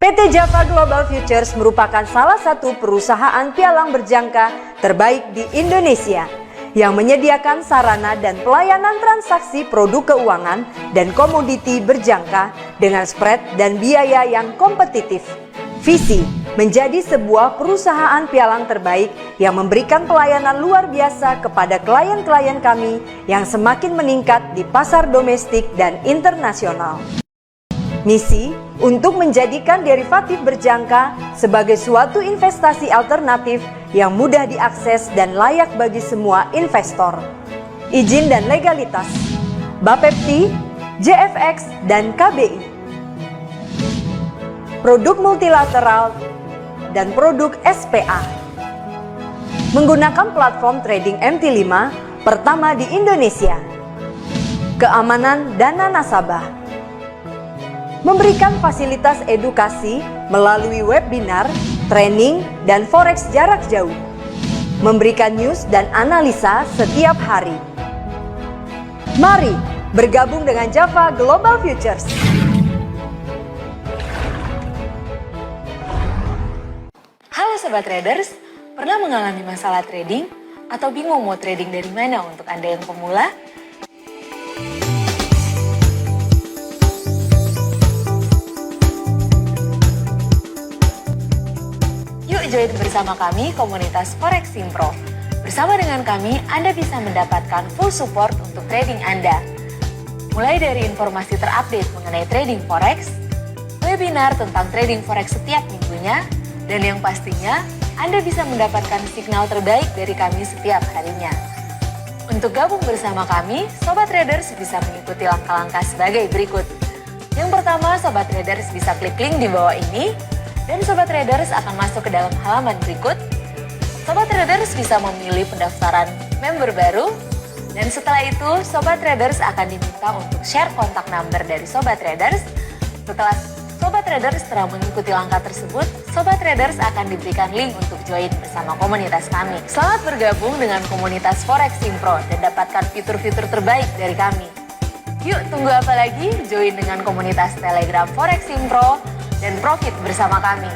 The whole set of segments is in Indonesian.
PT Java Global Futures merupakan salah satu perusahaan pialang berjangka terbaik di Indonesia yang menyediakan sarana dan pelayanan transaksi produk keuangan dan komoditi berjangka dengan spread dan biaya yang kompetitif. Visi menjadi sebuah perusahaan pialang terbaik yang memberikan pelayanan luar biasa kepada klien-klien kami yang semakin meningkat di pasar domestik dan internasional. Misi untuk menjadikan derivatif berjangka sebagai suatu investasi alternatif yang mudah diakses dan layak bagi semua investor. Izin dan legalitas Bapepti, JFX, dan KBI. Produk multilateral dan produk SPA. Menggunakan platform trading MT5 pertama di Indonesia. Keamanan dana nasabah. Memberikan fasilitas edukasi melalui webinar, training, dan forex jarak jauh. Memberikan news dan analisa setiap hari. Mari bergabung dengan Java Global Futures. Halo Sobat Traders, pernah mengalami masalah trading? Atau bingung mau trading dari mana untuk Anda yang pemula? Yuk join bersama kami komunitas Forex Simpro. Bersama dengan kami, Anda bisa mendapatkan full support untuk trading Anda. Mulai dari informasi terupdate mengenai trading Forex, webinar tentang trading Forex setiap minggunya, dan yang pastinya, Anda bisa mendapatkan signal terbaik dari kami setiap harinya. Untuk gabung bersama kami, Sobat Traders bisa mengikuti langkah-langkah sebagai berikut. Yang pertama, Sobat Traders bisa klik link di bawah ini, dan Sobat Traders akan masuk ke dalam halaman berikut. Sobat Traders bisa memilih pendaftaran member baru, dan setelah itu, Sobat Traders akan diminta untuk share kontak number dari Sobat Traders. Setelah Sobat Traders telah mengikuti langkah tersebut, Sobat Traders akan diberikan link untuk join bersama komunitas kami. Selamat bergabung dengan komunitas Forex Simpro dan dapatkan fitur-fitur terbaik dari kami. Yuk, tunggu apa lagi? Join dengan komunitas Telegram Forex Simpro dan profit bersama kami.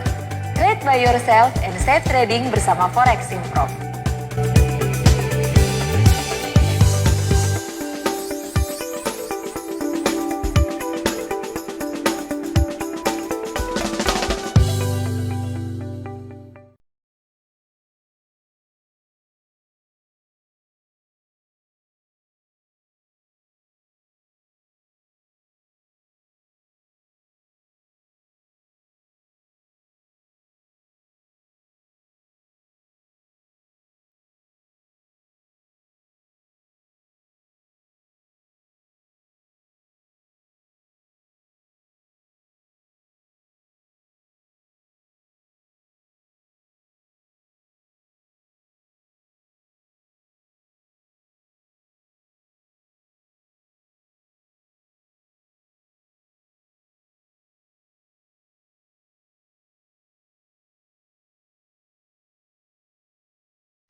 Trade by yourself and safe trading bersama Forex Simpro.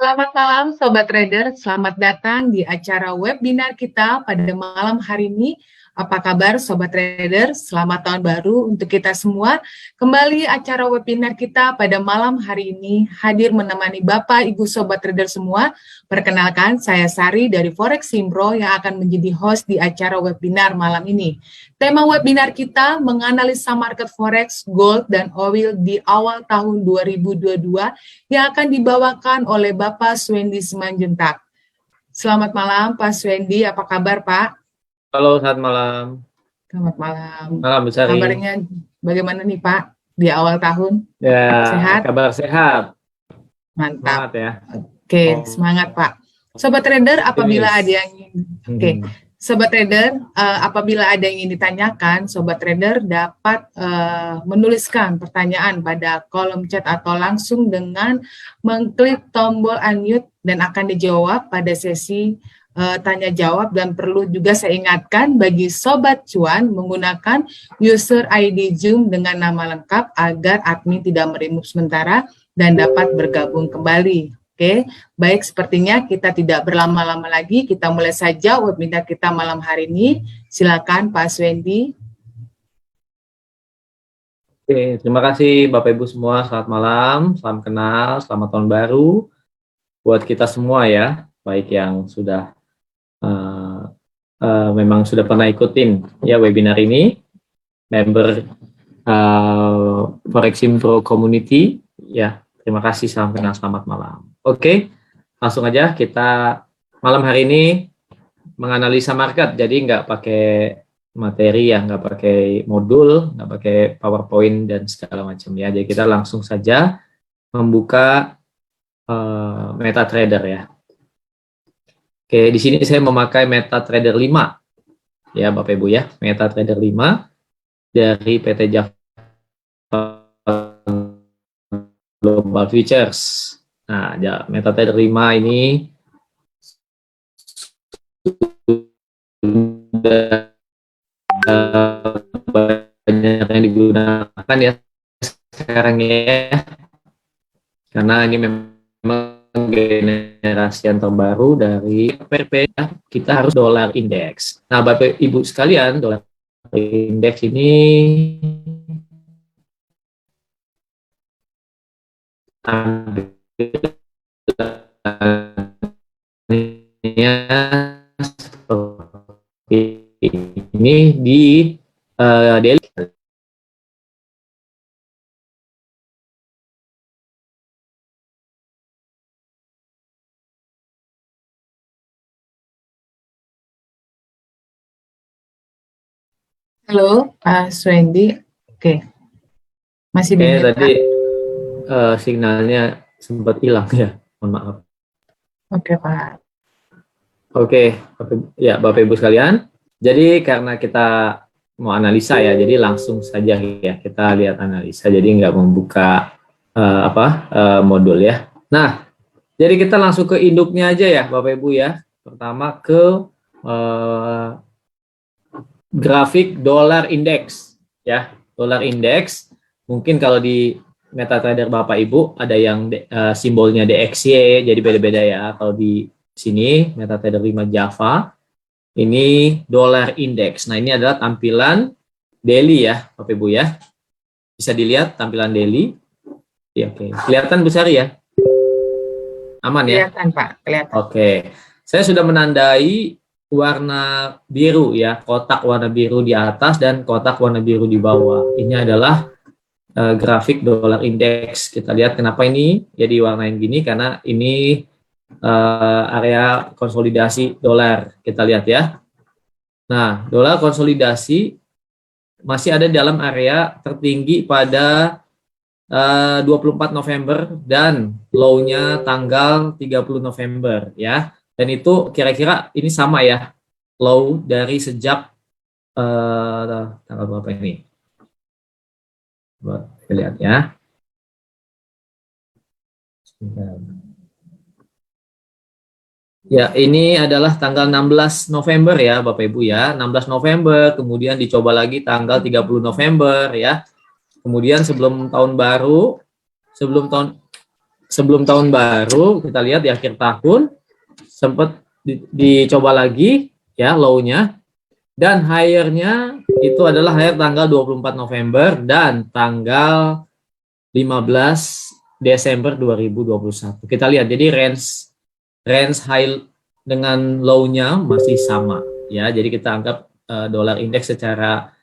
Selamat malam Sobat Trader, selamat datang di acara webinar kita pada malam hari ini. Apa kabar Sobat Trader? Selamat tahun baru untuk kita semua. Kembali acara webinar kita pada malam hari ini hadir menemani Bapak Ibu Sobat Trader semua. Perkenalkan, saya Sari dari Forex Simpro yang akan menjadi host di acara webinar malam ini. Tema webinar kita menganalisa market Forex, Gold, dan Oil di awal tahun 2022 yang akan dibawakan oleh Bapak Swendi Simanjuntak. Selamat malam Pak Swendi, apa kabar Pak? Halo, selamat malam. Selamat malam. Malam besar. Kabarnya bagaimana nih Pak di awal tahun? Ya, Sehat? kabar sehat. Mantap. Semangat ya. Oke, semangat Pak. Sobat Trader, apabila ada yang Sobat Trader, apabila ada yang ingin ditanyakan, Sobat Trader dapat menuliskan pertanyaan pada kolom chat atau langsung dengan mengklik tombol unmute dan akan dijawab pada sesi tanya jawab. Dan perlu juga saya ingatkan bagi Sobat Cuan menggunakan user ID Zoom dengan nama lengkap agar admin tidak meremove sementara dan dapat bergabung kembali. Oke, baik, sepertinya kita tidak berlama-lama lagi, kita mulai saja webinar kita malam hari ini. Silakan Pak Swendi. Oke, terima kasih Bapak Ibu semua. Selamat malam, salam kenal, selamat tahun baru buat kita semua ya, baik yang sudah memang sudah pernah ikutin ya webinar ini, member Foreximpro Community ya. Terima kasih, salam kenal, selamat malam. Oke, langsung aja kita malam hari ini menganalisa market, jadi nggak pakai materi ya, nggak pakai modul, nggak pakai PowerPoint dan segala macam ya. Jadi kita langsung saja membuka MetaTrader ya. Oke, di sini saya memakai MetaTrader 5 ya Bapak Ibu ya, MetaTrader 5 dari PT Java Global Futures. Nah, ya, MetaTrader 5 ini sudah banyak yang digunakan ya sekarang ya, karena ini memang generasi yang terbaru dari PRP ya. Kita harus dolar indeks. Nah Bapak Ibu sekalian, dolar indeks ini ini di daily. Halo, Pak Swendi. Oke, masih Oke, dengar, tadi Pak? signalnya sempat hilang ya, mohon maaf. Oke, Pak. Oke, ya Bapak Ibu sekalian. Jadi karena kita mau analisa ya, jadi langsung saja ya kita lihat analisa. Jadi nggak membuka modul ya. Nah, jadi kita langsung ke induknya aja ya Bapak Ibu ya. Pertama ke grafik dolar indeks ya. Dolar indeks mungkin kalau di MetaTrader Bapak Ibu ada yang simbolnya DXY, jadi beda-beda ya. Kalau di sini MetaTrader 5 Java ini dolar indeks. Nah, ini adalah tampilan daily ya Bapak Ibu ya. Bisa dilihat tampilan daily. Ya, oke. Kelihatan besar ya? Aman ya? Kelihatan, Pak. Kelihatan. Oke. Saya sudah menandai warna biru ya, kotak warna biru di atas dan kotak warna biru di bawah. Ini adalah grafik dolar indeks. Kita lihat kenapa ini jadi warnain gini, karena ini area konsolidasi dolar. Kita lihat ya. Nah, dolar konsolidasi masih ada dalam area tertinggi pada 24 November dan low-nya tanggal 30 November ya. Dan itu kira-kira ini sama ya, low dari sejak tanggal berapa ini? Coba kita lihat ya. Ya, ini adalah tanggal 16 November ya Bapak Ibu ya. 16 November, kemudian dicoba lagi tanggal 30 November ya. Kemudian sebelum tahun baru kita lihat di akhir tahun sempat dicoba lagi ya low-nya, dan higher-nya itu adalah higher tanggal 24 November dan tanggal 15 Desember 2021. Kita lihat, jadi range high dengan low-nya masih sama ya. Jadi kita anggap dolar indeks secara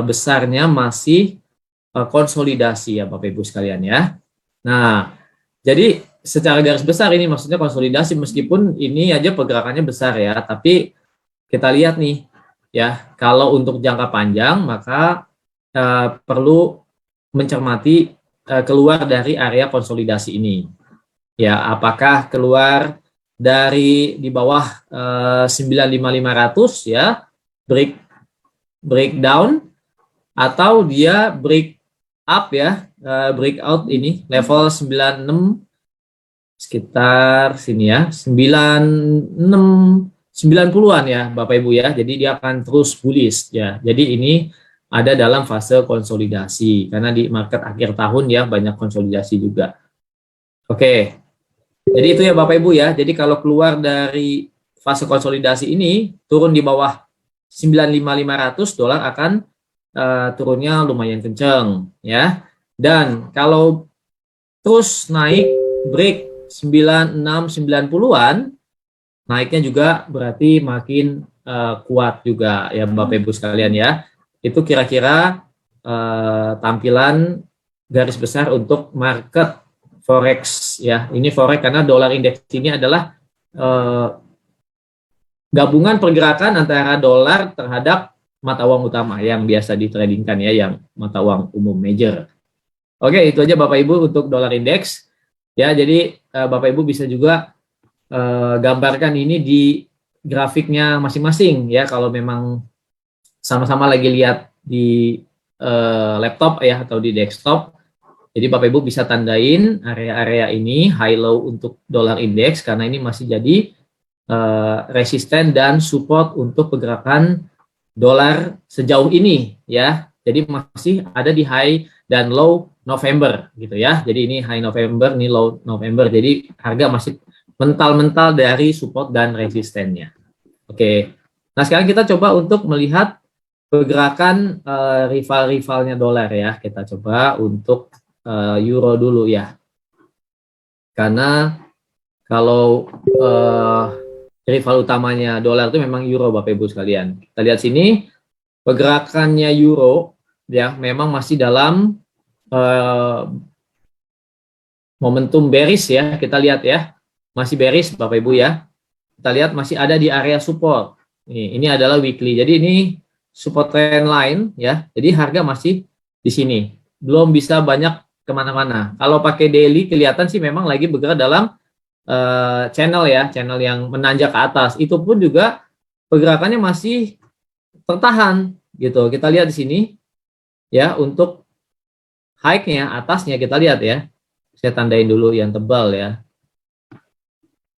besarnya masih konsolidasi ya Bapak Ibu sekalian ya. Nah, jadi secara garis besar ini maksudnya konsolidasi, meskipun ini aja pergerakannya besar ya, tapi kita lihat nih ya, kalau untuk jangka panjang maka perlu mencermati keluar dari area konsolidasi ini. Ya, apakah keluar dari di bawah 95500 ya, breakdown, atau dia break up ya, breakout ini level 96 sekitar sini ya, 90-an ya Bapak Ibu ya. Jadi dia akan terus bullish ya. Jadi ini ada dalam fase konsolidasi karena di market akhir tahun ya banyak konsolidasi juga. Oke. Jadi itu ya Bapak Ibu ya. Jadi kalau keluar dari fase konsolidasi ini turun di bawah 95500, dolar akan turunnya lumayan kenceng ya. Dan kalau terus naik break 96 90-an, naiknya juga berarti makin kuat juga ya Bapak Ibu sekalian ya. Itu kira-kira tampilan garis besar untuk market forex ya. Ini forex karena dolar indeks ini adalah gabungan pergerakan antara dolar terhadap mata uang utama yang biasa ditradingkan ya, yang mata uang umum major. Oke, itu aja Bapak Ibu untuk dolar indeks. Ya, jadi Bapak Ibu bisa juga gambarkan ini di grafiknya masing-masing ya, kalau memang sama-sama lagi lihat di laptop ya atau di desktop. Jadi Bapak Ibu bisa tandain area-area ini high low untuk dolar indeks karena ini masih jadi resisten dan support untuk pergerakan dolar sejauh ini ya. Jadi masih ada di high dan low November gitu ya. Jadi ini high November, ini low November. Jadi harga masih mental-mental dari support dan resistennya. Oke. Nah, sekarang kita coba untuk melihat pergerakan rival-rivalnya dolar ya. Kita coba untuk euro dulu ya. Karena kalau rival utamanya dolar itu memang euro Bapak Ibu sekalian. Kita lihat sini pergerakannya euro ya memang masih dalam momentum bearish ya. Kita lihat ya. Masih bearish Bapak Ibu ya. Kita lihat masih ada di area support. Ini adalah weekly. Jadi ini support trend line ya. Jadi harga masih di sini. Belum bisa banyak kemana-mana. Kalau pakai daily kelihatan sih memang lagi bergerak dalam channel ya, channel yang menanjak ke atas. Itu pun juga pergerakannya masih tertahan gitu. Kita lihat di sini ya, untuk high-nya atasnya kita lihat ya. Saya tandain dulu yang tebal ya.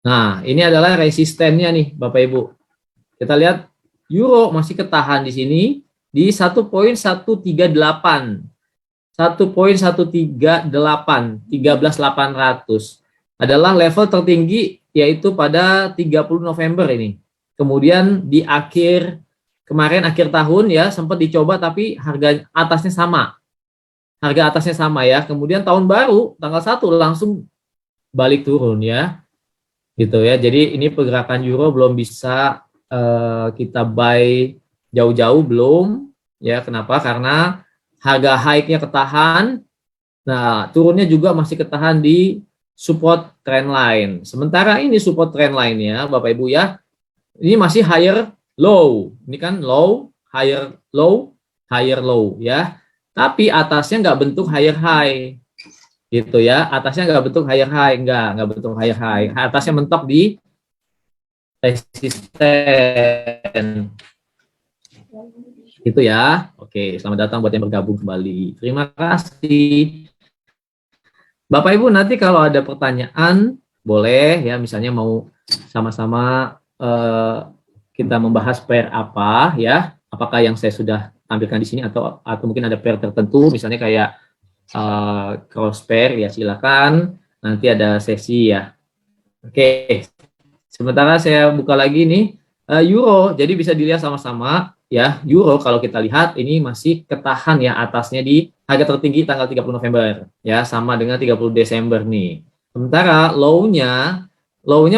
Nah, ini adalah resistennya nih Bapak Ibu. Kita lihat euro masih ketahan di sini di 1.138. 1.138, 13.800 adalah level tertinggi yaitu pada 30 November ini. Kemudian di akhir tahun ya sempat dicoba tapi harga atasnya sama. Harga atasnya sama ya. Kemudian tahun baru tanggal 1 langsung balik turun ya. Gitu ya. Jadi ini pergerakan euro belum bisa kita buy jauh-jauh belum ya. Kenapa? Karena harga high-nya ketahan. Nah, turunnya juga masih ketahan di support trend line. Sementara ini support trend line-nya Bapak Ibu ya, ini masih higher low. Ini kan low, higher low ya. Tapi atasnya nggak bentuk higher high. Gitu ya. Atasnya nggak bentuk higher high, nggak bentuk higher high. Atasnya mentok di resisten. Itu ya. Oke, selamat datang buat yang bergabung kembali. Terima kasih. Bapak Ibu nanti kalau ada pertanyaan boleh ya, misalnya mau sama-sama kita membahas pair apa ya, apakah yang saya sudah tampilkan di sini atau mungkin ada pair tertentu misalnya kayak cross pair ya, silakan nanti ada sesi ya. Oke, sementara saya buka lagi nih euro, jadi bisa dilihat sama-sama ya. Euro kalau kita lihat ini masih ketahan ya atasnya di harga tertinggi tanggal 30 November ya, sama dengan 30 Desember nih. Sementara low-nya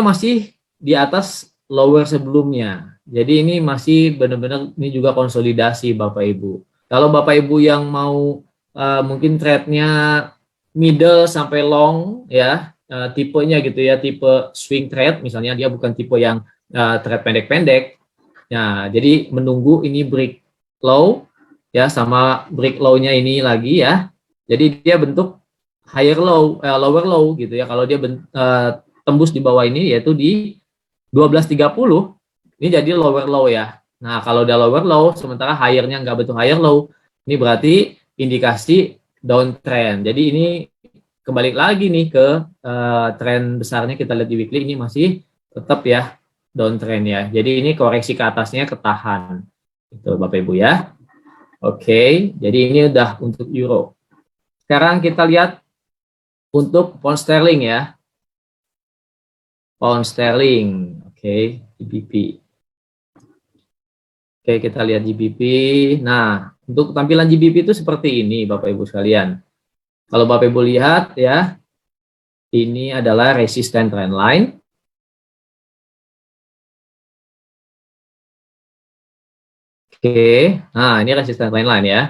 masih di atas lower sebelumnya. Jadi ini masih benar-benar ini juga konsolidasi Bapak Ibu. Kalau Bapak Ibu yang mau mungkin trade-nya middle sampai long ya, tipenya gitu ya, tipe swing trade misalnya, dia bukan tipe yang trade pendek-pendek. Nah, jadi menunggu ini break low ya, sama break low-nya ini lagi ya. Jadi dia bentuk higher low, lower low gitu ya. Kalau dia tembus di bawah ini yaitu di 12.30, ini jadi lower low ya. Nah, kalau udah lower low sementara higher-nya nggak bentuk higher low, ini berarti indikasi downtrend. Jadi ini kembali lagi nih ke tren besarnya, kita lihat di weekly ini masih tetap ya downtrend ya. Jadi ini koreksi ke atasnya ketahan. Itu Bapak Ibu ya. Oke, jadi ini udah untuk euro. Sekarang kita lihat untuk pound sterling ya. Pound sterling, oke, GBP. Oke, kita lihat GBP. Nah, Untuk tampilan GBP itu seperti ini Bapak Ibu sekalian. Kalau Bapak Ibu lihat ya, ini adalah resisten trendline. Oke, nah ini resisten trendline ya.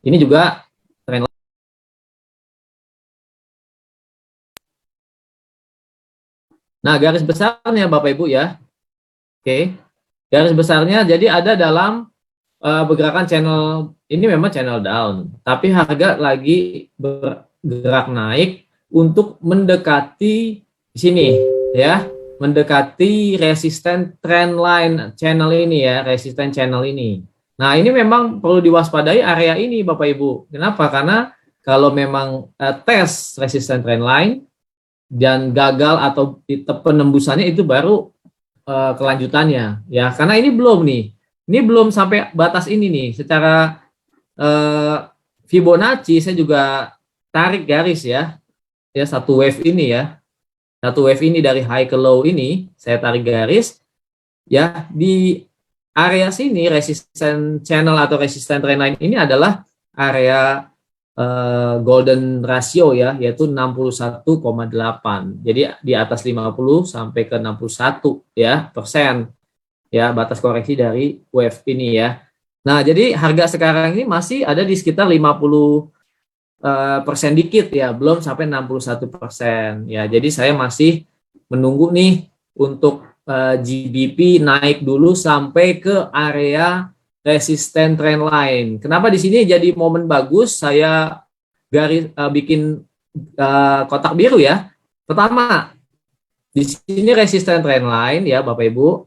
Ini juga trendline. Nah, garis besarnya Bapak Ibu ya. Oke. Garis besarnya jadi ada dalam pergerakan channel ini memang channel down, tapi harga lagi bergerak naik untuk mendekati di sini ya, mendekati resisten trendline channel ini ya, resisten channel ini. Nah, ini memang perlu diwaspadai area ini Bapak Ibu. Kenapa? Karena kalau memang tes resisten trendline dan gagal atau penembusannya itu baru kelanjutannya ya, karena ini belum nih. Ini belum sampai batas ini nih. Secara Fibonacci saya juga tarik garis ya. Ya, satu wave ini ya. Satu wave ini dari high ke low ini saya tarik garis ya, di area sini resisten channel atau resisten trendline ini adalah area golden ratio ya, yaitu 61,8. Jadi di atas 50 sampai ke 61 ya persen. Ya, batas koreksi dari wave ini ya. Nah, jadi harga sekarang ini masih ada di sekitar 50% dikit ya, belum sampai 61% ya. Jadi saya masih menunggu nih untuk GBP naik dulu sampai ke area resisten trendline. Kenapa di sini jadi momen bagus saya bikin kotak biru ya. Pertama, di sini resisten trendline ya Bapak Ibu.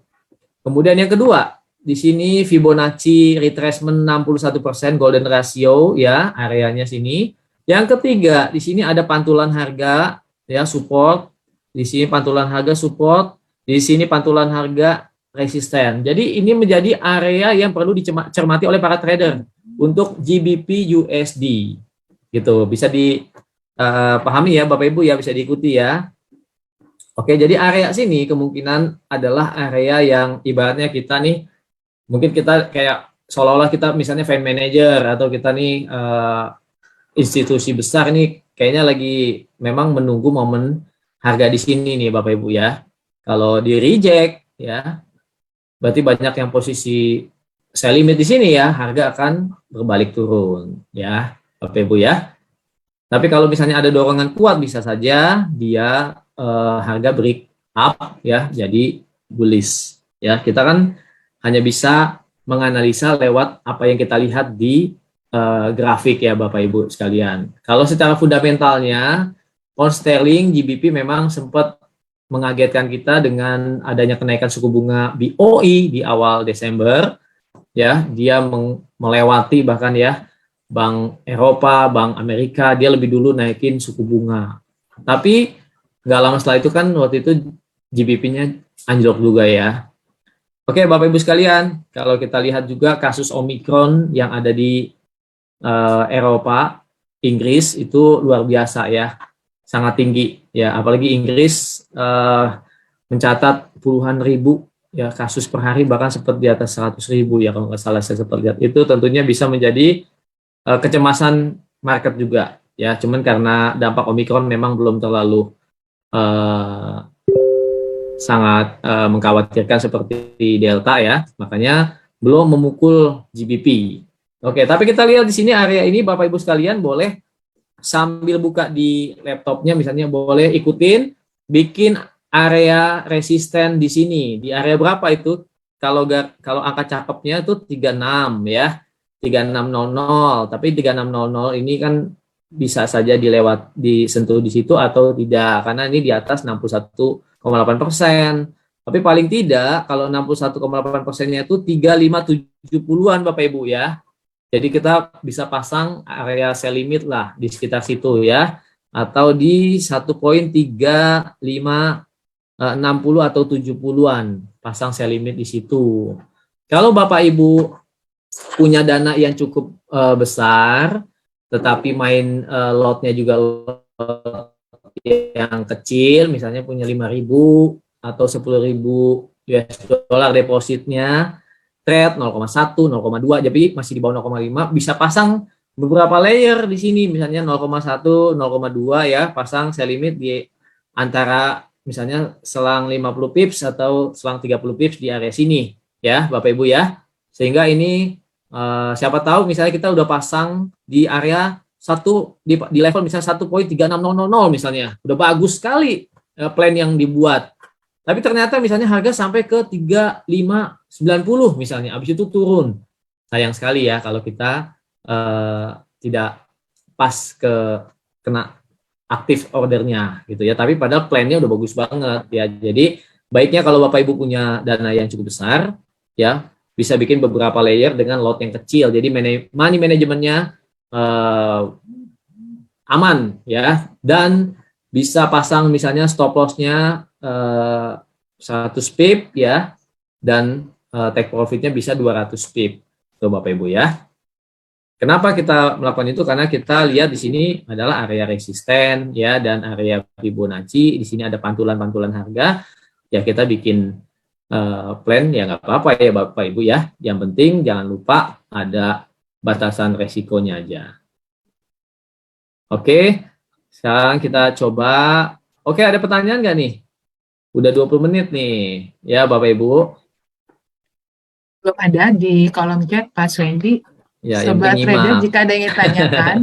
Kemudian yang kedua, di sini Fibonacci retracement 61% golden ratio ya, areanya sini. Yang ketiga, di sini ada pantulan harga ya, support. Di sini pantulan harga support, di sini pantulan harga resisten. Jadi ini menjadi area yang perlu dicermati oleh para trader untuk GBP USD. Gitu. Bisa dipahami ya Bapak Ibu ya, bisa diikuti ya. Oke, jadi area sini kemungkinan adalah area yang ibaratnya kita nih, mungkin kita kayak seolah-olah kita misalnya fund manager atau kita nih institusi besar nih, kayaknya lagi memang menunggu momen harga di sini nih Bapak Ibu ya. Kalau di reject ya, berarti banyak yang posisi sell limit di sini ya, harga akan berbalik turun ya Bapak Ibu ya. Tapi kalau misalnya ada dorongan kuat bisa saja dia harga break up ya, jadi bullish ya. Kita kan hanya bisa menganalisa lewat apa yang kita lihat di grafik ya Bapak Ibu sekalian. Kalau secara fundamentalnya pound sterling GBP memang sempat mengagetkan kita dengan adanya kenaikan suku bunga BOE di awal Desember ya. Dia melewati bahkan ya Bank Eropa, Bank Amerika, dia lebih dulu naikin suku bunga. Tapi nggak lama setelah itu kan waktu itu GBP-nya anjlok juga ya. Oke Bapak Ibu sekalian, kalau kita lihat juga kasus Omicron yang ada di Eropa, Inggris itu luar biasa ya, sangat tinggi ya. Apalagi Inggris mencatat puluhan ribu ya kasus per hari, bahkan sempat di atas 100.000 ya kalau nggak salah saya sempat lihat. Itu tentunya bisa menjadi kecemasan market juga ya. Cuman karena dampak Omicron memang belum terlalu sangat mengkhawatirkan seperti Delta ya, makanya belum memukul GBP. Oke, tapi kita lihat di sini area ini Bapak Ibu sekalian, boleh sambil buka di laptopnya misalnya, boleh ikutin bikin area resisten di sini. Di area berapa itu? Kalau angka cakepnya itu 36 ya, 3600. Tapi 3600 ini kan bisa saja disentuh di situ atau tidak, karena ini di atas 61,8%. Tapi paling tidak kalau 61,8%-nya itu 3570-an Bapak Ibu ya. Jadi kita bisa pasang area sell limit lah di sekitar situ ya, atau di 1.3560 atau 70-an pasang sell limit di situ. Kalau Bapak Ibu punya dana yang cukup besar, tetapi main lotnya juga lot yang kecil, misalnya punya 5.000 atau 10.000 US dollar depositnya, trade 0,1, 0,2, jadi masih di bawah 0,5 bisa pasang beberapa layer di sini, misalnya 0,1, 0,2 ya, pasang sell limit di antara misalnya selang 50 pips atau selang 30 pips di area sini ya Bapak Ibu ya. Sehingga ini siapa tahu misalnya kita udah pasang di area di level misalnya 1.36000 misalnya, udah bagus sekali plan yang dibuat. Tapi ternyata misalnya harga sampai ke 3590 misalnya, habis itu turun. Sayang sekali ya kalau kita tidak pas kena aktif ordernya gitu ya. Tapi padahal plannya udah bagus banget ya. Jadi baiknya kalau Bapak Ibu punya dana yang cukup besar ya, bisa bikin beberapa layer dengan lot yang kecil. Jadi money manajemennya aman ya, dan bisa pasang misalnya stop loss-nya 100 pip ya, dan take profit-nya bisa 200 pip. Tuh Bapak Ibu ya. Kenapa kita melakukan itu? Karena kita lihat di sini adalah area resisten ya, dan area Fibonacci. Di sini ada pantulan-pantulan harga. Ya kita bikin plan ya nggak apa-apa ya Bapak Ibu ya. Yang penting jangan lupa ada batasan resikonya aja. Oke, sekarang kita coba. Oke, ada pertanyaan nggak nih? Udah 20 menit nih ya Bapak Ibu. Belum ada di kolom chat Pak Wendy. Ya, Sobat trader, jika ada yang ditanyakan,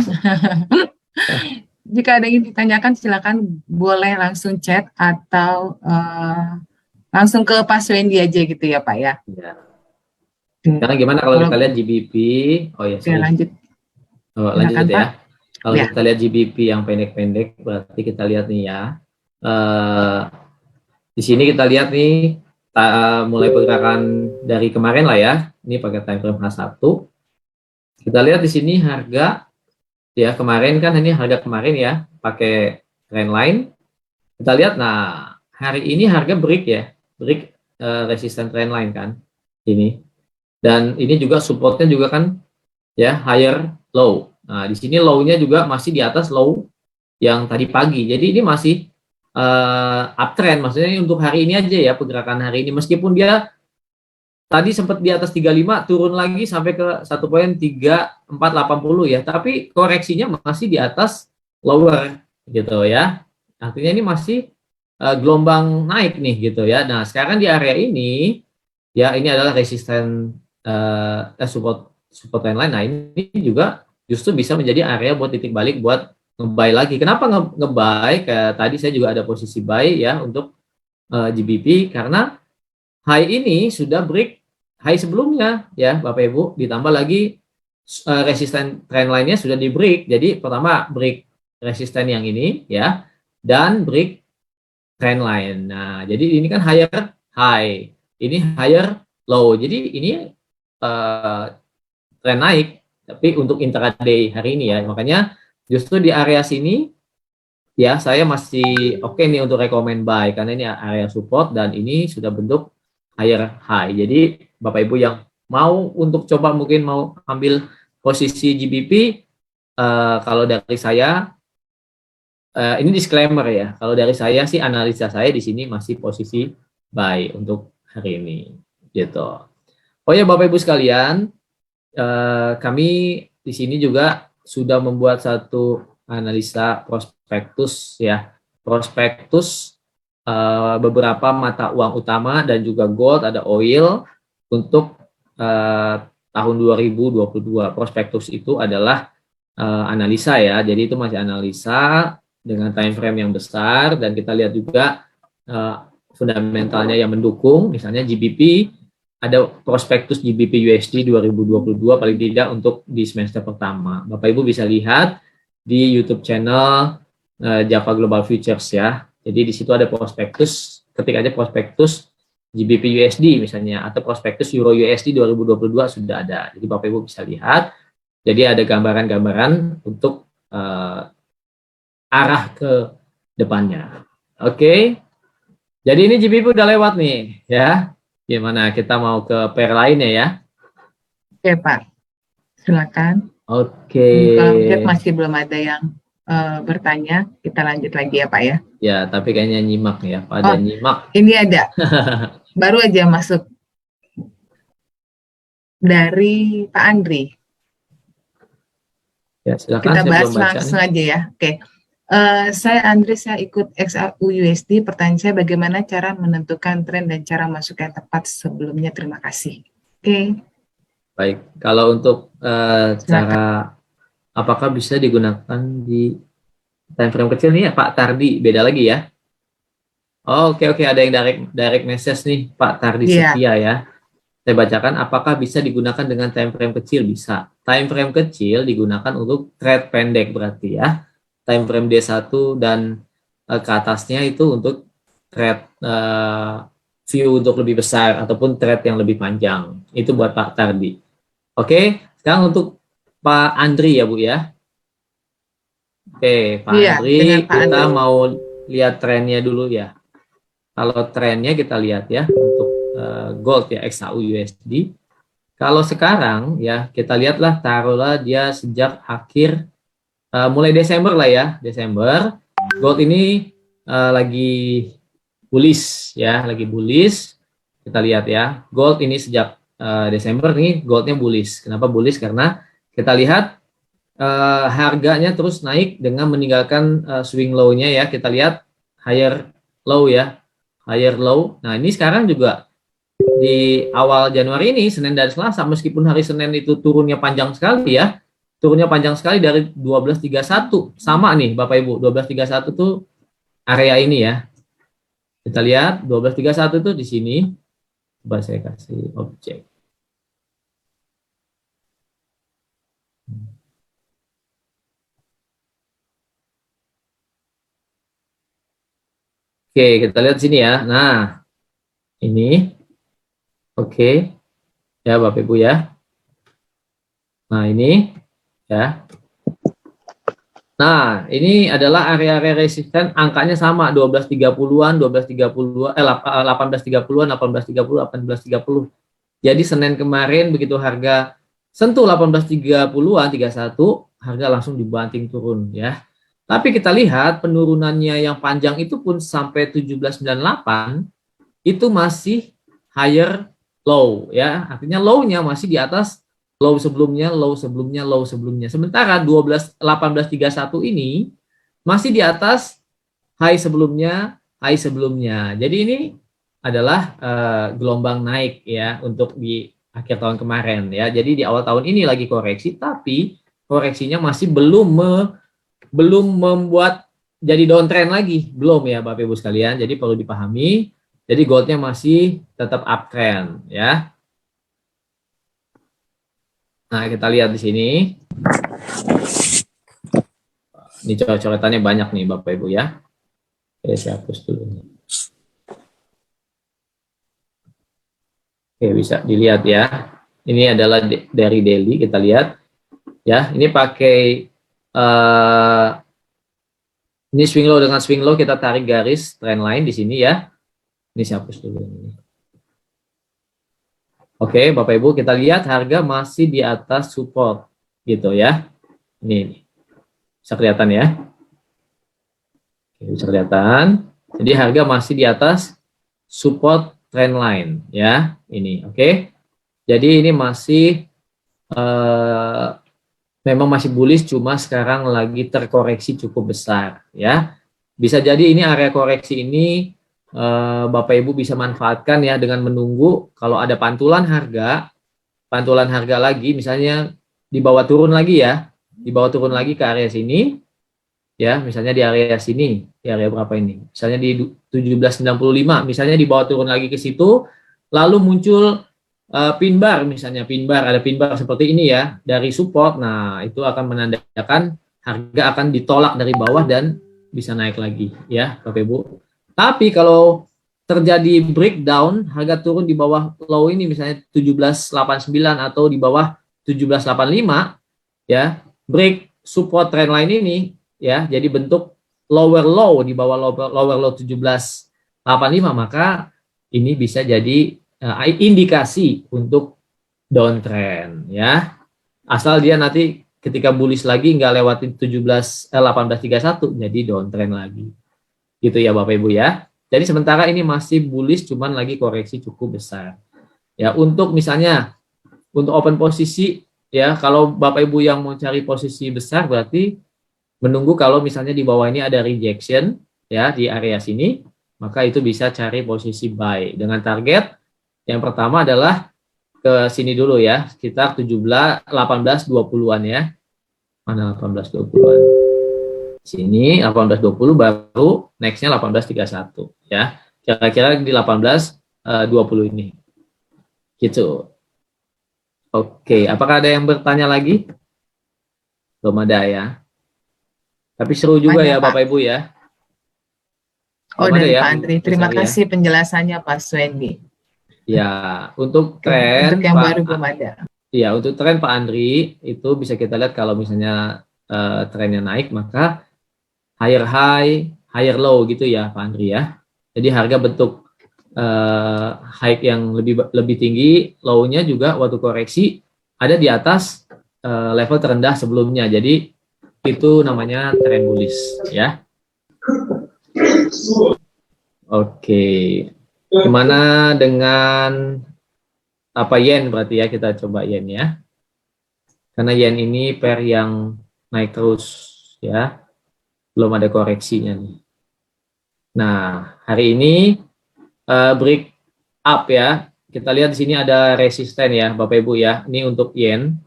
jika ada yang ditanyakan silakan boleh langsung chat atau langsung ke Pak Wendy aja gitu ya Pak ya. Ya. Sekarang gimana kalau kita lihat GBP? Oh ya, sorry. Lanjut. Oh, lanjut ya. Kalau kita lihat GBP yang pendek-pendek, berarti kita lihat nih ya. Di sini kita lihat nih mulai pergerakan dari kemarin lah ya. Ini pakai time frame H1. Kita lihat di sini harga ya, kemarin kan ini harga kemarin ya, pakai trend line. Kita lihat, nah hari ini harga break ya, break resisten trend line kan ini, dan ini juga supportnya juga kan ya, higher low. Nah di sini low-nya juga masih di atas low yang tadi pagi, jadi ini masih uptrend, maksudnya untuk hari ini aja ya, pergerakan hari ini, meskipun dia tadi sempat di atas 35, turun lagi sampai ke 1.3480 ya, tapi koreksinya masih di atas lower gitu ya. Artinya ini masih gelombang naik nih gitu ya. Nah, sekarang di area ini ya, ini adalah resisten support trend line. Nah, ini juga justru bisa menjadi area buat titik balik buat nge-buy lagi. Kenapa nge-buy? Kayak tadi saya juga ada posisi buy ya untuk GBP, karena high ini sudah break high sebelumnya ya Bapak Ibu, ditambah lagi resisten trend line-nya sudah di break. Jadi pertama break resisten yang ini ya, dan break trend line. Nah jadi ini kan higher high, ini higher low, jadi ini trend naik, tapi untuk intraday hari ini ya, makanya justru di area sini ya saya masih oke nih untuk rekomend buy, karena ini area support dan ini sudah bentuk higher high. Jadi Bapak Ibu yang mau untuk coba mungkin mau ambil posisi GBP, kalau dari saya ini disclaimer ya, kalau dari saya sih analisa saya di sini masih posisi buy untuk hari ini gitu. Oh ya Bapak Ibu sekalian, kami di sini juga sudah membuat satu analisa prospektus ya, prospektus beberapa mata uang utama dan juga gold, ada oil untuk tahun 2022. Prospektus itu adalah analisa ya, jadi itu masih analisa dengan time frame yang besar, dan kita lihat juga fundamentalnya yang mendukung, misalnya GBP, ada prospektus GBP USD 2022 paling tidak untuk di semester pertama. Bapak Ibu bisa lihat di YouTube channel Java Global Futures ya. Jadi di situ ada prospektus, ketik aja prospektus GBP USD misalnya, atau prospektus Euro USD 2022 sudah ada. Jadi Bapak Ibu bisa lihat. Jadi ada gambaran-gambaran untuk arah ke depannya. Oke. Jadi ini GBP udah lewat nih ya. Gimana, kita mau ke pair lainnya ya? Oke Pak, silakan. Oke. Kalau masih belum ada yang bertanya, kita lanjut lagi ya Pak ya. Ya, tapi kayaknya nyimak ya, pada nyimak. Ini ada, baru aja masuk. dari Pak Andri. Ya, silakan. Kita Saya bahas belum baca langsung nih. aja ya. Oke. Saya Andri, saya ikut XAU-USD. Pertanyaan saya bagaimana cara menentukan tren dan cara masuk yang tepat sebelumnya. Terima kasih. Oke, Baik, kalau untuk silakan. cara apakah bisa digunakan di time frame kecil nih ya Pak Tardi, beda lagi ya. Oh, oke, ada yang direct message nih Pak Tardi Iya, Setia ya. Saya bacakan, apakah bisa digunakan dengan time frame kecil? Bisa. Time frame kecil digunakan untuk trade pendek berarti ya. Time frame D1 dan ke atasnya itu untuk trade view untuk lebih besar ataupun trade yang lebih panjang. Itu buat Pak Tardi. Oke, sekarang untuk Pak Andri ya Bu ya. Oke, Pak iya, Andri, dengan Pak kita Andri. mau lihat trennya dulu ya. Kalau trennya kita lihat ya untuk gold ya XAU USD. Kalau sekarang ya kita lihatlah, taruhlah dia sejak akhir mulai Desember lah ya, Desember gold ini lagi bullish ya, lagi bullish. Kita lihat ya, gold ini sejak Desember nih goldnya bullish. Kenapa bullish? Karena kita lihat harganya terus naik dengan meninggalkan swing low-nya ya. Kita lihat higher low ya, higher low. Nah ini sekarang juga di awal Januari ini, Senin dan Selasa, meskipun hari Senin itu turunnya panjang sekali ya, turunnya panjang sekali dari 1231, sama nih Bapak Ibu, 1231 tuh area ini ya. Kita lihat 1231 tuh di sini. Coba saya kasih objek. Oke, kita lihat sini ya. Nah, ini oke. Ya Bapak Ibu ya. Nah, ini ya. Nah, ini adalah area-area resisten, angkanya sama 1230-an, 1230-an, 1830-an, 1830, 1830. Jadi Senin kemarin begitu harga sentuh 1830-an 31, harga langsung dibanting turun ya. Tapi kita lihat penurunannya yang panjang itu pun sampai 1798 itu masih higher low ya. Artinya low-nya masih di atas low sebelumnya, low sebelumnya, low sebelumnya. Sementara 1831 ini masih di atas high sebelumnya, high sebelumnya. Jadi ini adalah gelombang naik ya untuk di akhir tahun kemarin ya. Jadi di awal tahun ini lagi koreksi, tapi koreksinya masih belum membuat jadi downtrend lagi, belum ya Bapak Ibu sekalian. Jadi perlu dipahami. Jadi goldnya masih tetap uptrend ya. Nah, kita lihat di sini. Ini coret-coretannya banyak nih Bapak Ibu ya. Oke, saya hapus dulu. Oke, bisa dilihat ya. Ini adalah dari daily, kita lihat. Ya, ini pakai ini swing low dengan swing low, kita tarik garis trend line di sini ya. Ini saya hapus dulu ini. Oke, Bapak Ibu, kita lihat harga masih di atas support gitu ya. Ini bisa kelihatan ya. Oke, bisa kelihatan. Jadi harga masih di atas support trend line ya. Ini oke. Jadi ini masih memang masih bullish, cuma sekarang lagi terkoreksi cukup besar ya. Bisa jadi ini area koreksi ini Bapak Ibu bisa manfaatkan ya dengan menunggu kalau ada pantulan harga lagi, misalnya dibawa turun lagi ya, dibawa turun lagi ke area sini ya, misalnya di area sini, di area berapa ini, misalnya di 1795, misalnya dibawa turun lagi ke situ, lalu muncul pin bar, misalnya ada pin bar seperti ini ya dari support. Nah, itu akan menandakan harga akan ditolak dari bawah dan bisa naik lagi ya Bapak Ibu. Tapi kalau terjadi breakdown, harga turun di bawah low ini misalnya 1789 atau di bawah 1785 ya, break support trend line ini ya, jadi bentuk lower low di bawah lower low 1785, maka ini bisa jadi indikasi untuk downtrend ya. Asal dia nanti ketika bullish lagi nggak lewatin 1831 jadi downtrend lagi. Gitu ya Bapak Ibu ya. Jadi sementara ini masih bullish, cuman lagi koreksi cukup besar. Ya, untuk misalnya untuk open posisi ya, kalau Bapak Ibu yang mau cari posisi besar berarti menunggu kalau misalnya di bawah ini ada rejection ya di area sini, maka itu bisa cari posisi buy dengan target yang pertama adalah ke sini dulu ya, sekitar 18-20-an ya. Mana 18-20-an? Sini 18-20 baru nextnya 18-31 ya. Kira-kira di 18-20 ini. Gitu. Oke, apakah ada yang bertanya lagi? Belum ada ya. Tapi seru juga ya Bapak Ibu ya. Oh, Belum ada dari ya, Pak Andri. Terima kasih penjelasannya Pak Swendi. Ya, untuk tren Untuk yang Pak, baru belum ada. ya untuk tren Pak Andri itu bisa kita lihat kalau misalnya trennya naik maka higher high, higher low gitu ya Pak Andri ya. Jadi harga bentuk high yang lebih tinggi, low-nya juga waktu koreksi ada di atas level terendah sebelumnya. Jadi itu namanya tren bullish ya. Oke. Gimana dengan apa yen berarti ya, kita coba yen ya. Karena yen ini pair yang naik terus ya. Belum ada koreksinya nih. Nah, hari ini break up ya. Kita lihat di sini ada resisten ya, Bapak Ibu ya. Ini untuk yen.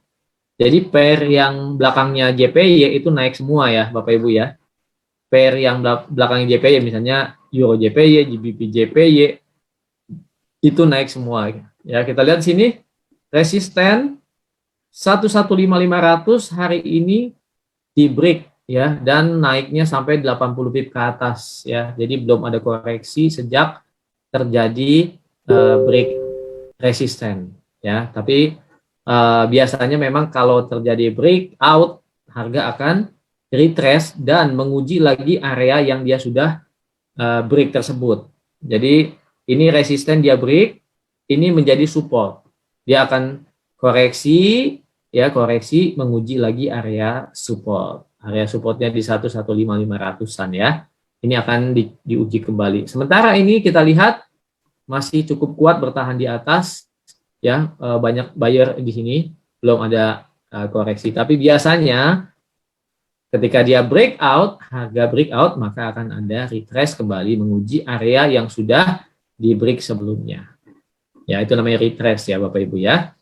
Jadi pair yang belakangnya JPY itu naik semua ya, Bapak Ibu ya. Pair yang belakangnya JPY misalnya Euro JPY, GBP JPY itu naik semua. Ya, kita lihat di sini resisten 115.500 hari ini di break ya, dan naiknya sampai 80 pip ke atas ya. Jadi belum ada koreksi sejak terjadi break resisten ya. Tapi biasanya memang kalau terjadi breakout harga akan retrace dan menguji lagi area yang dia sudah break tersebut. Jadi ini resisten dia break, ini menjadi support. Dia akan koreksi ya, koreksi menguji lagi area support. Area supportnya di 115.500-an ya. Ini akan diuji kembali. Sementara ini kita lihat masih cukup kuat bertahan di atas ya, banyak buyer di sini, belum ada koreksi. Tapi biasanya ketika dia breakout, harga breakout, maka akan ada retrace kembali menguji area yang sudah di break sebelumnya. Ya, itu namanya retrace ya Bapak Ibu ya.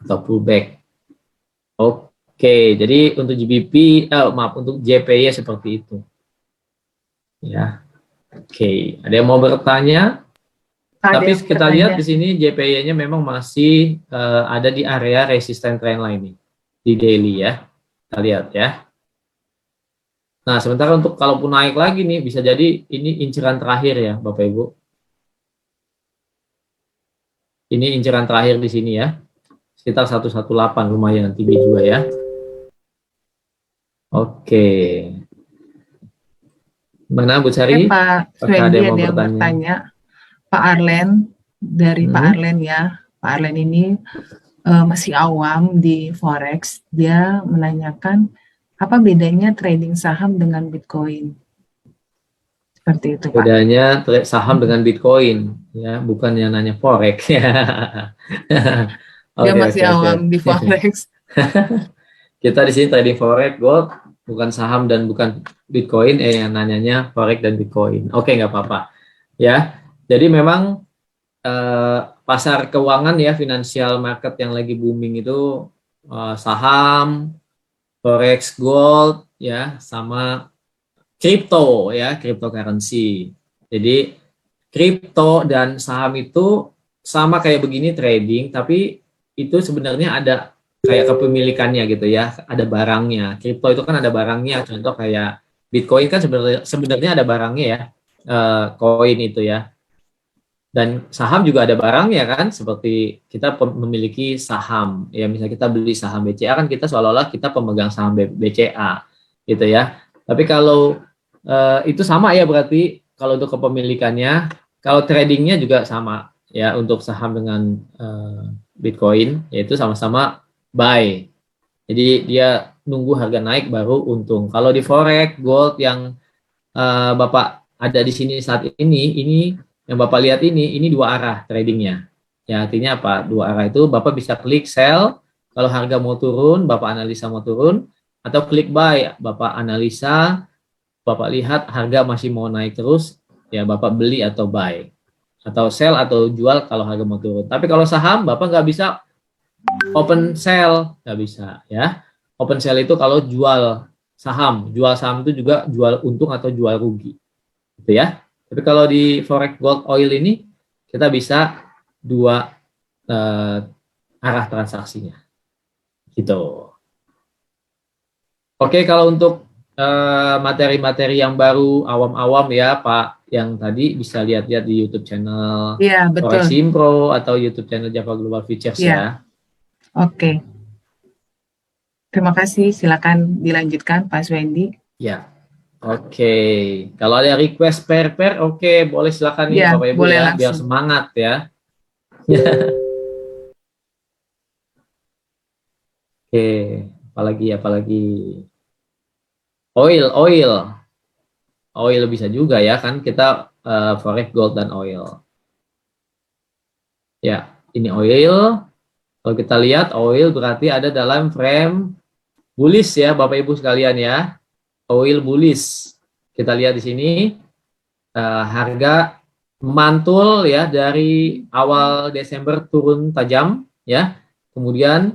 Atau pullback. Oke, jadi untuk GBP, untuk JPY seperti itu. Ya. Oke, ada yang mau bertanya? Tapi kita lihat di sini JPY-nya memang masih ada di area resisten trendline nih, di daily ya. Kita lihat ya. Nah, sementara untuk kalaupun naik lagi nih, bisa jadi ini inceran terakhir ya, Bapak Ibu. Ini inceran terakhir di sini ya. Sekitar 118, lumayan tinggi juga ya. Oke. Mana Bu Sari? Pak Swendi ada yang bertanya. Pak Arlen, dari Pak Arlen ya. Pak Arlen ini masih awam di Forex. Dia menanyakan, apa bedanya trading saham dengan Bitcoin? Seperti itu, Pak. Bedanya saham dengan Bitcoin, ya, bukannya nanya Forex ya. Dia masih awam di Forex. Kita di sini trading Forex, gold, bukan saham dan bukan Bitcoin, yang nanyanya Forex dan Bitcoin. Oke, nggak apa-apa. Ya, jadi memang pasar keuangan ya, financial market yang lagi booming itu saham, Forex, gold, ya, sama kripto ya, cryptocurrency. Jadi kripto dan saham itu sama kayak begini trading, tapi itu sebenarnya ada kayak kepemilikannya gitu ya, ada barangnya. Kripto itu kan ada barangnya, contoh kayak Bitcoin kan sebenarnya ada barangnya ya, koin itu ya. Dan saham juga ada barangnya kan, seperti kita memiliki saham ya, misalnya kita beli saham BCA kan kita seolah-olah kita pemegang saham BCA gitu ya. Tapi kalau itu sama ya, berarti kalau untuk kepemilikannya, kalau tradingnya juga sama ya, untuk saham dengan Bitcoin yaitu sama-sama buy. Jadi dia nunggu harga naik baru untung. Kalau di Forex, gold yang Bapak ada di sini saat ini yang Bapak lihat ini dua arah tradingnya Ya, artinya apa? Dua arah itu Bapak bisa klik sell, kalau harga mau turun, Bapak analisa mau turun, atau klik buy, Bapak analisa, Bapak lihat harga masih mau naik terus, ya Bapak beli atau buy. Atau sell atau jual kalau harga mau turun. Tapi kalau saham, Bapak nggak bisa open sell, nggak bisa ya. Open sell itu kalau jual saham itu juga jual untung atau jual rugi, gitu ya. Tapi kalau di forex gold oil ini kita bisa dua arah transaksinya, gitu. Oke, kalau untuk materi-materi yang baru awam-awam ya Pak, yang tadi bisa lihat-lihat di YouTube channel Iya, betul. Forex Impro atau YouTube channel Java Global Futures Iya. ya. Oke. Terima kasih. Silakan dilanjutkan Pak Swendi. Ya. Oke. Kalau ada request pair, oke, boleh silakan nih Ya, Bapak Ibu boleh ya, langsung. biar semangat ya. Oke, apalagi. Oil bisa juga ya kan kita forex gold dan oil. Ya, ini oil. Kalau kita lihat oil berarti ada dalam frame bullish ya Bapak Ibu sekalian ya. Oil bullish. Kita lihat di sini harga mantul ya dari awal Desember turun tajam ya. Kemudian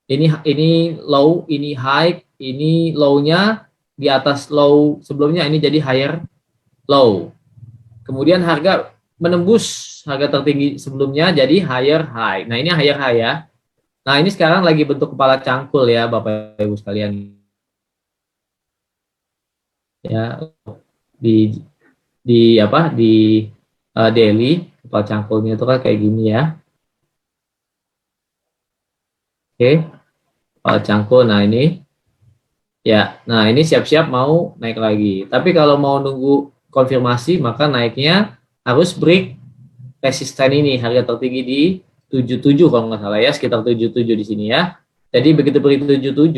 ini low, ini high, ini low-nya di atas low sebelumnya, ini jadi higher low. Kemudian harga menembus harga tertinggi sebelumnya jadi higher high. Nah, ini higher high ya. Nah, ini sekarang lagi bentuk kepala cangkul ya Bapak Ibu sekalian. Ya, di daily kepala cangkulnya itu kan kayak gini ya. Oke. Kepala cangkul, nah ini ya, nah ini siap-siap mau naik lagi. Tapi kalau mau nunggu konfirmasi maka naiknya harus break resisten ini, harga tertinggi di 77 kalau nggak salah ya, sekitar 77 di sini ya. Jadi begitu break 77,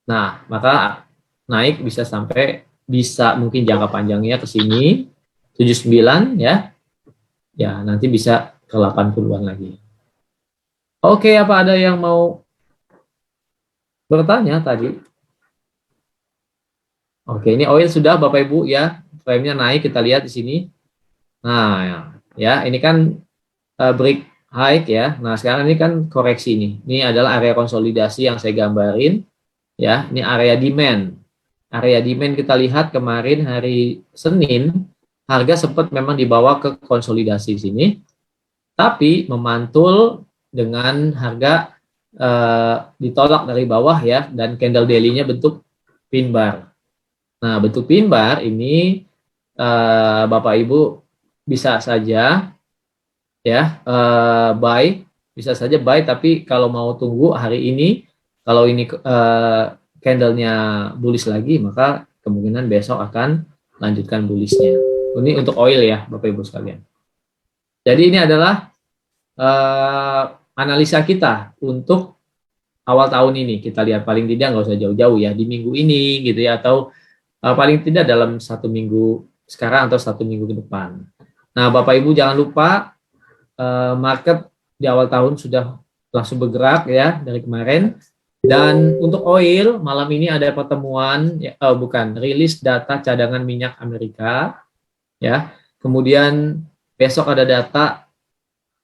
nah maka naik bisa mungkin jangka panjangnya ke sini 79 ya. Ya, nanti bisa ke 80-an lagi. Oke, apa ada yang mau bertanya tadi? Oke, ini oil sudah Bapak Ibu ya, frame-nya naik, kita lihat di sini. Nah, ya ini kan break high ya. Nah, sekarang ini kan koreksi nih. Ini adalah area konsolidasi yang saya gambarin ya. Ini area demand. Area demand kita lihat kemarin hari Senin harga sempat memang dibawa ke konsolidasi sini. Tapi memantul dengan harga ditolak dari bawah ya, dan candle daily-nya bentuk pin bar. Nah, bentuk pin bar ini Bapak Ibu bisa saja ya buy, bisa saja buy, tapi kalau mau tunggu hari ini, kalau ini candle-nya bullish lagi, maka kemungkinan besok akan lanjutkan bullish-nya. Ini untuk oil ya Bapak Ibu sekalian. Jadi ini adalah analisa kita untuk awal tahun ini. Kita lihat paling tidak nggak usah jauh-jauh ya, di minggu ini gitu ya, atau paling tidak dalam 1 minggu sekarang atau 1 minggu ke depan. Nah, Bapak Ibu jangan lupa market di awal tahun sudah langsung bergerak ya dari kemarin. Dan untuk oil malam ini ada pertemuan rilis data cadangan minyak Amerika ya. Kemudian besok ada data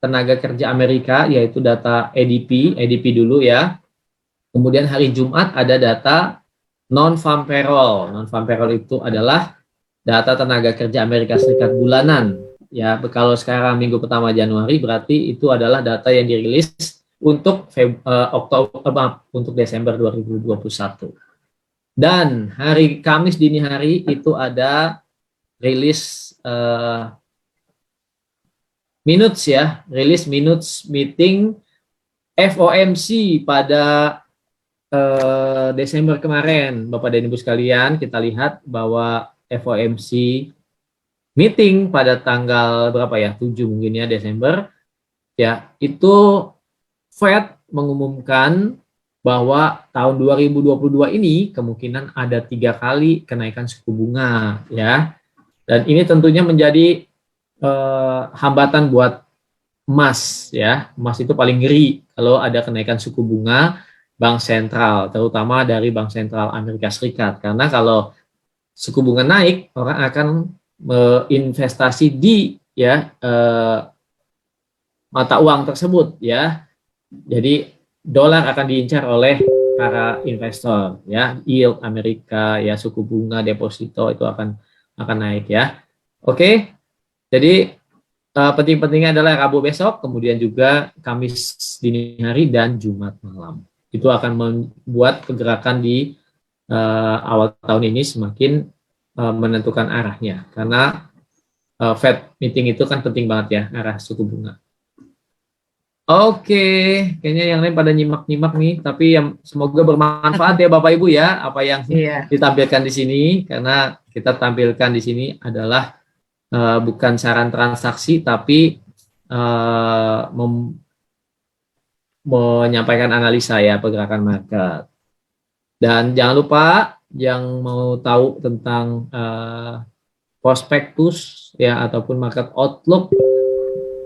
tenaga kerja Amerika, yaitu data ADP dulu ya. Kemudian hari Jumat ada data non-farm payroll. Non-farm payroll itu adalah data tenaga kerja Amerika Serikat bulanan. Ya, kalau sekarang minggu pertama Januari berarti itu adalah data yang dirilis untuk untuk Desember 2021. Dan hari Kamis dini hari itu ada rilis rilis minutes meeting FOMC pada Desember kemarin. Bapak dan Ibu sekalian, kita lihat bahwa FOMC meeting pada tanggal berapa ya, 7 mungkin ya Desember ya, itu Fed mengumumkan bahwa tahun 2022 ini kemungkinan ada 3 kali kenaikan suku bunga ya, dan ini tentunya menjadi hambatan buat emas ya. Emas itu paling ngeri kalau ada kenaikan suku bunga bank sentral, terutama dari Bank Sentral Amerika Serikat. Karena kalau suku bunga naik, orang akan investasi di mata uang tersebut ya. Jadi dolar akan diincar oleh para investor ya, yield Amerika ya, suku bunga deposito itu akan naik ya. Oke. Jadi penting-pentingnya adalah Rabu besok, kemudian juga Kamis dini hari dan Jumat malam. Itu akan membuat pergerakan di awal tahun ini semakin menentukan arahnya, karena Fed meeting itu kan penting banget ya, arah suku bunga. Oke, kayaknya yang lain pada nyimak-nyimak nih, tapi yang semoga bermanfaat ya Bapak Ibu ya, apa yang ditampilkan di sini, karena kita tampilkan di sini adalah bukan saran transaksi, tapi menyampaikan analisa ya pergerakan market. Dan jangan lupa yang mau tahu tentang prospektus ya ataupun market outlook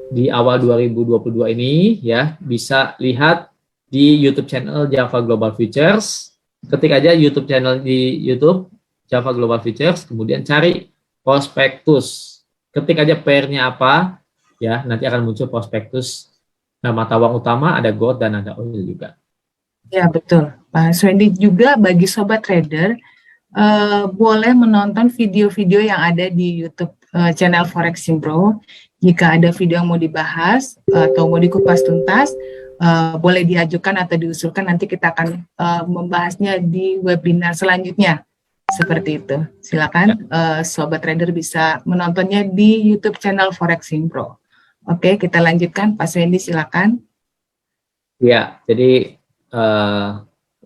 di awal 2022 ini ya, bisa lihat di YouTube channel Java Global Futures. Ketik aja YouTube channel di YouTube Java Global Futures, kemudian cari prospektus. Ketik aja pair-nya apa ya, nanti akan muncul prospektus. Nah, mata uang utama ada gold dan ada oil juga. Ya, betul. Pak Swendi, juga bagi sobat trader boleh menonton video-video yang ada di YouTube channel Forex Simpro. Jika ada video yang mau dibahas atau mau dikupas tuntas, boleh diajukan atau diusulkan, nanti kita akan membahasnya di webinar selanjutnya. Seperti itu. Silakan sobat trader bisa menontonnya di YouTube channel Forex Simpro. Oke, kita lanjutkan. Pak Swendi, silakan. Ya, jadi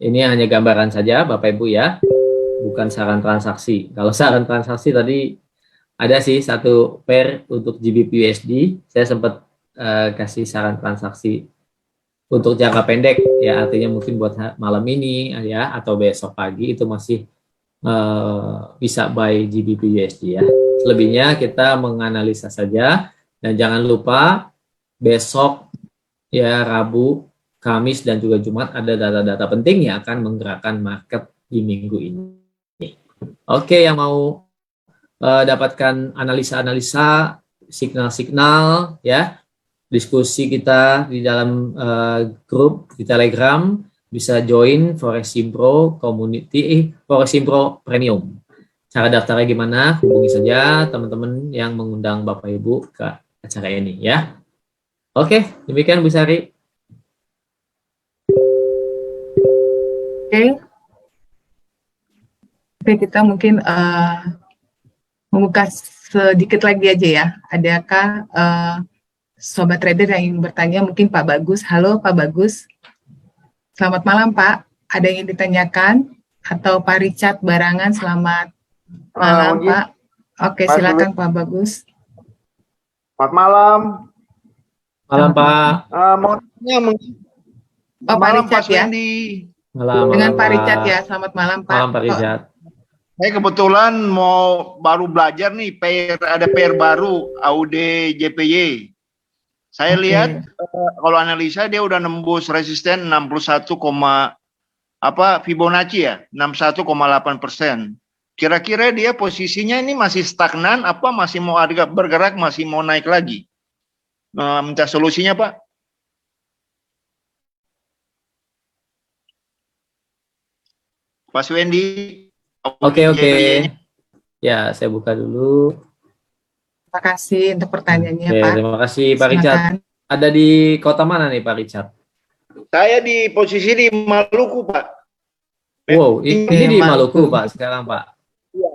ini hanya gambaran saja Bapak Ibu ya, bukan saran transaksi. Kalau saran transaksi tadi ada sih satu pair untuk GBP USD, saya sempat kasih saran transaksi untuk jangka pendek ya, artinya mungkin buat malam ini ya atau besok pagi itu masih bisa buy GBP USD ya. Selebihnya kita menganalisa saja, dan jangan lupa besok ya, Rabu, Kamis dan juga Jumat ada data-data penting yang akan menggerakkan market di minggu ini. Oke, yang mau dapatkan analisa-analisa, signal-signal ya, diskusi kita di dalam grup di Telegram, bisa join Forex Simpro Community, Forex Simpro Premium. Cara daftarnya gimana? Hubungi saja teman-teman yang mengundang Bapak Ibu ke acara ini ya. Oke, demikian Bu Sari. Oke, kita mungkin membuka sedikit lagi aja ya. Adakah sobat trader yang ingin bertanya? Mungkin Pak Bagus. Halo Pak Bagus. Selamat malam Pak. Ada yang ditanyakan? Atau Pak Richard Barangan, selamat malam Pak. Oke, silakan Pak Bagus. Selamat malam. Malam Pak. Mau tanya Pak Richard ya. Malam, dengan Pak Richard ya. Selamat malam Pak. Malam Pak Richard. Saya kebetulan mau baru belajar nih, ada pair baru AUD JPY. Saya lihat kalau analisa dia udah nembus resisten 61, Fibonacci ya, 61,8%. Kira-kira dia posisinya ini masih stagnan apa masih mau bergerak, masih mau naik lagi? Minta solusinya Pak. Pak Swendi. Oke. Ya, saya buka dulu. Terima kasih untuk pertanyaannya Pak. Terima kasih Pak Richard. Ada di kota mana nih Pak Richard? Saya di posisi di Maluku Pak. Wow, ini di Maluku Pak sekarang Pak. Iya.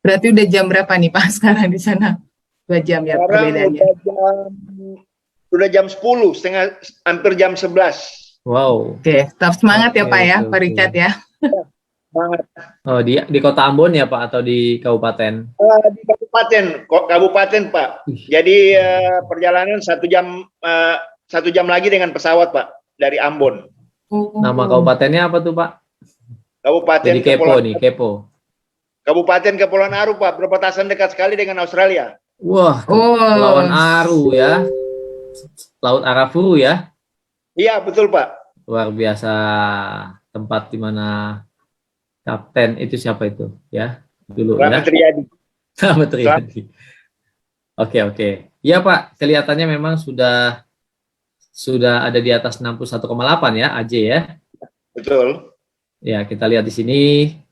Berarti udah jam berapa nih Pak sekarang di sana? 2 jam ya perbedaannya. Udah jam 10, hampir jam 11. Wow. Oke, tetap semangat ya Pak ya, Pak Richard ya. Semangat. Oh, di kota Ambon ya Pak atau di kabupaten? Di kabupaten Pak. Jadi perjalanan 1 jam lagi dengan pesawat Pak dari Ambon. Nama kabupatennya apa tuh Pak? Kabupaten Jadi Kepo. Kabupaten Kepulauan Aru Pak, berbatasan dekat sekali dengan Australia. Wah, Kepulauan Aru ya. Laut Arafuru ya. Iya, betul Pak. Luar biasa, tempat di mana kapten itu siapa itu ya dulu ya. Selamat Riyadi. Selamat Riyadi. Oke. Iya Pak, kelihatannya memang sudah ada di atas 61,8 ya AJ ya. Betul. Ya, kita lihat di sini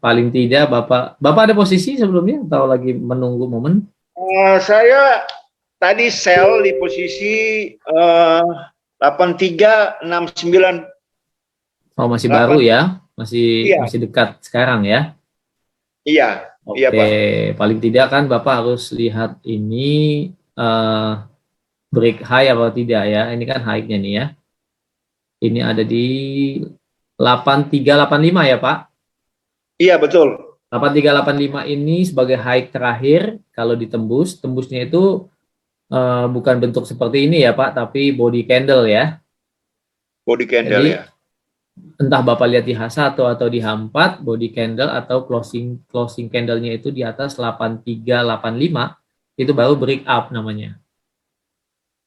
paling tidak Bapak ada posisi sebelumnya atau lagi menunggu momen? Saya tadi sell di posisi 8369. Oh, masih baru ya? Iya. Masih dekat sekarang ya? Iya. Oke, Iya Pak. paling tidak kan Bapak harus lihat ini break high atau tidak ya. Ini kan high-nya nih ya. Ini ada di 8385 ya Pak? Iya betul. 8385 ini sebagai high terakhir, kalau tembusnya itu bukan bentuk seperti ini ya Pak, tapi body candle ya. Body candle. Jadi, ya. entah Bapak lihat di H1 atau di H4, body candle atau closing candle-nya itu di atas 8385, itu baru break up namanya.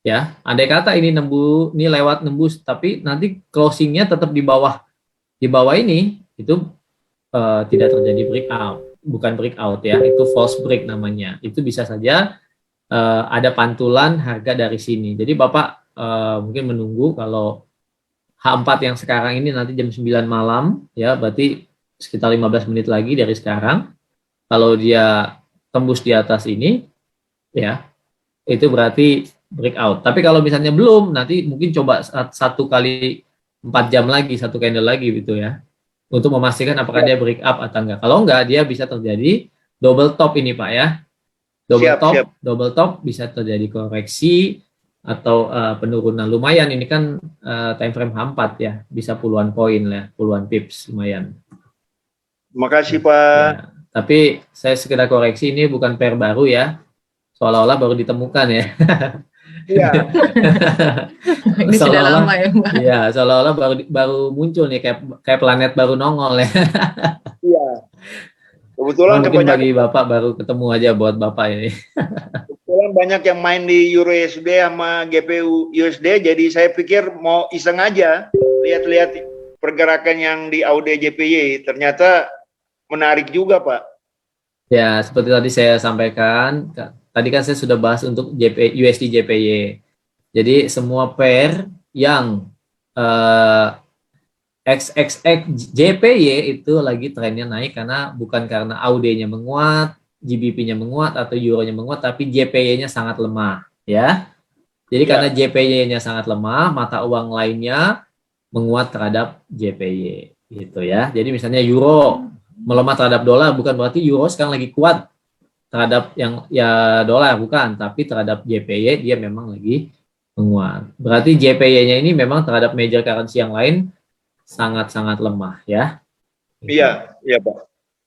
Ya, andai kata ini lewat nembus, tapi nanti closing-nya tetap di bawah ini, itu tidak terjadi breakout, bukan breakout ya, itu false break namanya. Itu bisa saja ada pantulan harga dari sini. Jadi Bapak mungkin menunggu kalau H4 yang sekarang ini nanti jam 9 malam ya, berarti sekitar 15 menit lagi dari sekarang. Kalau dia tembus di atas ini ya, itu berarti breakout. Tapi kalau misalnya belum, nanti mungkin coba 1 kali 4 jam lagi, 1 candle lagi gitu ya, untuk memastikan apakah dia break up atau enggak. Kalau enggak, dia bisa terjadi double top ini Pak ya. Double top bisa terjadi koreksi atau penurunan lumayan. Ini kan time frame H4 ya, bisa puluhan poin ya, puluhan pips lumayan. Terima kasih Pak. Ya, tapi saya sekedar koreksi, ini bukan pair baru ya, seolah-olah baru ditemukan ya. Iya. Ini sudah lama ya Pak. Iya, seolah-olah baru muncul nih, kayak planet baru nongol ya. Iya. Kebetulan mungkin bagi Bapak baru ketemu aja buat Bapak ini. Kebetulan banyak yang main di Euro USD sama GPU USD, jadi saya pikir mau iseng aja lihat-lihat pergerakan yang di AUD JPY. Ternyata menarik juga Pak. Ya, seperti tadi saya sampaikan, tadi kan saya sudah bahas untuk USD JPY. Jadi semua pair yang XXX JPY itu lagi trennya naik bukan karena AUD-nya menguat, GBP-nya menguat atau Euro-nya menguat, tapi JPY-nya sangat lemah ya. Jadi karena JPY-nya sangat lemah, mata uang lainnya menguat terhadap JPY gitu ya. Jadi misalnya Euro melemah terhadap dolar, bukan berarti Euro sekarang lagi kuat terhadap yang ya dolar, bukan, tapi terhadap JPY dia memang lagi menguat. Berarti JPY-nya ini memang terhadap major currency yang lain sangat-sangat lemah ya. Iya Pak.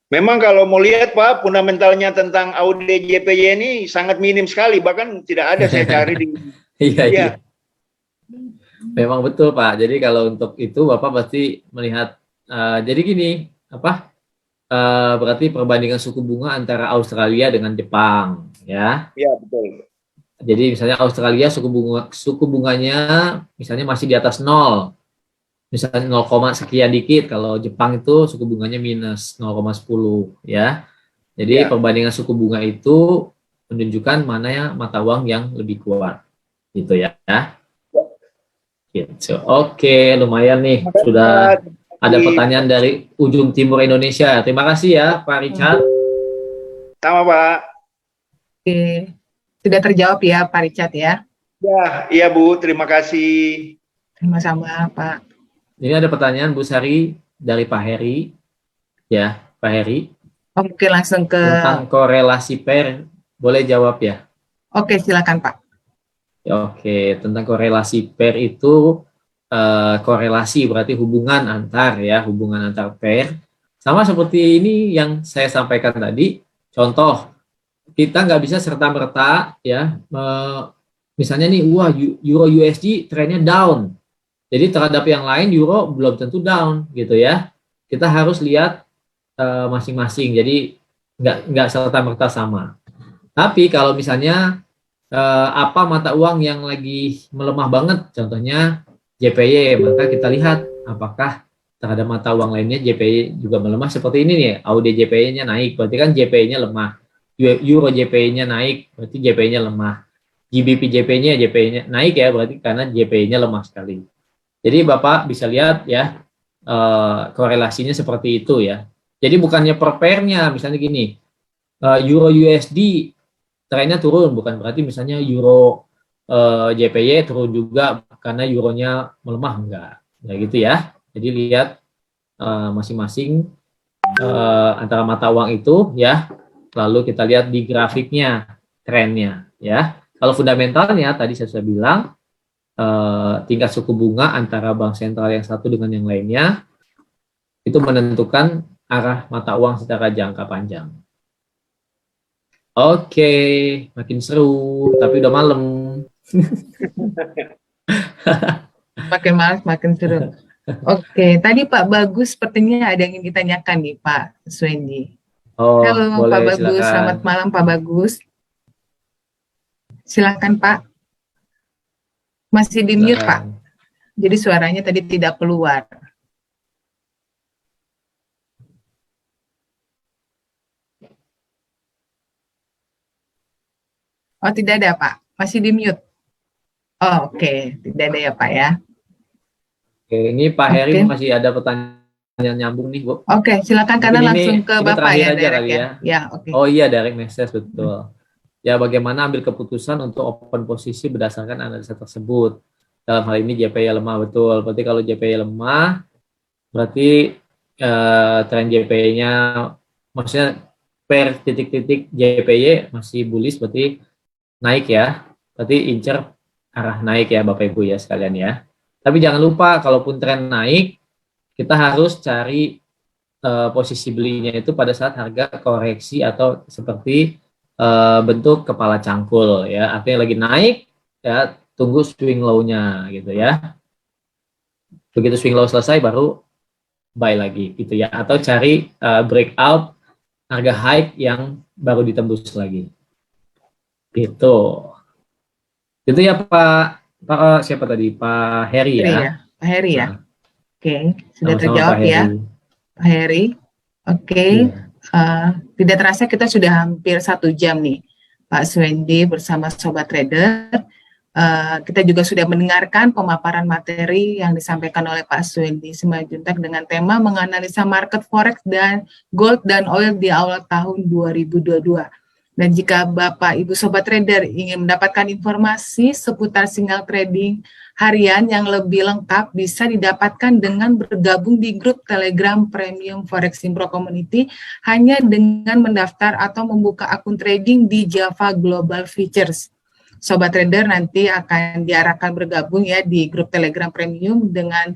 Memang kalau mau lihat Pak, fundamentalnya tentang AUD JPY ini sangat minim sekali, bahkan tidak ada saya cari di. Iya. Memang betul Pak. Jadi kalau untuk itu Bapak pasti melihat jadi gini, berarti perbandingan suku bunga antara Australia dengan Jepang ya. Iya, betul. Jadi misalnya Australia suku bunganya misalnya masih di atas 0. Misalnya 0, sekian dikit. Kalau Jepang itu suku bunganya minus 0,10 ya. Jadi perbandingan suku bunga itu menunjukkan mana ya mata uang yang lebih kuat. Gitu ya. Gitu. Oke, lumayan nih. Sudah ada pertanyaan dari ujung timur Indonesia. Terima kasih ya Pak Richard. Sama Pak. Oke. Sudah terjawab ya Pak Richard ya? Ya, iya Bu, terima kasih. Sama-sama Pak. Ini ada pertanyaan Bu Sari dari Pak Heri. Ya, Pak Heri. Oke, langsung ke tentang korelasi pair, boleh jawab ya? Oke, silakan Pak. Oke, tentang korelasi pair itu korelasi berarti hubungan antar pair. Sama seperti ini yang saya sampaikan tadi. Contoh, kita nggak bisa serta-merta ya, misalnya nih, wah Euro USD trennya down. Jadi terhadap yang lain Euro belum tentu down gitu ya. Kita harus lihat masing-masing. Jadi nggak serta-merta sama. Tapi kalau misalnya apa mata uang yang lagi melemah banget, contohnya JPY, maka kita lihat apakah terhadap mata uang lainnya JPY juga melemah seperti ini nih, AUD JPY-nya naik, berarti kan JPY-nya lemah, Euro JPY-nya naik, berarti JPY-nya lemah, GBP JPY-nya naik ya, berarti karena JPY-nya lemah sekali. Jadi Bapak bisa lihat ya, korelasinya seperti itu ya. Jadi bukannya per pair-nya, misalnya gini, Euro USD trennya turun, bukan berarti misalnya Euro JPY turun juga karena euronya melemah, enggak. Ya gitu ya. Jadi lihat masing-masing antara mata uang itu ya. Lalu kita lihat di grafiknya, trennya ya. Kalau fundamentalnya tadi saya sudah bilang tingkat suku bunga antara bank sentral yang satu dengan yang lainnya itu menentukan arah mata uang secara jangka panjang. Oke, makin seru, tapi udah malam. Makin malas, makin seru. Oke, tadi Pak Bagus sepertinya ada yang ingin ditanyakan nih Pak Swendi. Oh, Halo boleh, Pak Bagus, silakan. selamat malam Pak Bagus. Silakan Pak. Masih di mute Pak. Silakan. Jadi suaranya tadi tidak keluar. Oh, tidak ada Pak. Masih di mute. Oh, oke. Tidak ada ya Pak ya. Oke, ini Pak Heri Oke. masih ada pertanyaan nyambung nih, Bu. Oke, silakan Mungkin karena ini langsung ke Bapak terakhir ya, aja direct kali ya. ya. Ya, oke. Oh iya, direct message, betul. Ya, bagaimana ambil keputusan untuk open posisi berdasarkan analisa tersebut. Dalam hal ini JPY lemah, betul. Berarti kalau JPY lemah, berarti tren JPY-nya, maksudnya per titik-titik JPY masih bullish, berarti naik ya. Berarti incer arah naik ya Bapak Ibu ya sekalian ya. Tapi jangan lupa, kalaupun tren naik, kita harus cari posisi belinya itu pada saat harga koreksi atau seperti bentuk kepala cangkul ya, artinya lagi naik ya, tunggu swing low-nya gitu ya. Begitu swing low selesai baru buy lagi gitu ya, atau cari breakout harga high yang baru ditembus lagi. Gitu. Itu ya Pak siapa tadi? Pak Heri ya. Ya, Pak Heri ya. Nah, Oke, sudah sama-sama terjawab Pak ya, Heri. Pak Heri. Oke, Iya. tidak terasa kita sudah hampir 1 jam nih, Pak Swendi bersama Sobat Trader. Kita juga sudah mendengarkan pemaparan materi yang disampaikan oleh Pak Swendi Simanjuntak dengan tema menganalisa market forex dan gold dan oil di awal tahun 2022. Dan jika Bapak Ibu Sobat Trader ingin mendapatkan informasi seputar sinyal trading harian yang lebih lengkap, bisa didapatkan dengan bergabung di grup Telegram Premium Foreximpro Community hanya dengan mendaftar atau membuka akun trading di Java Global Futures. Sobat Trader nanti akan diarahkan bergabung ya di grup Telegram Premium dengan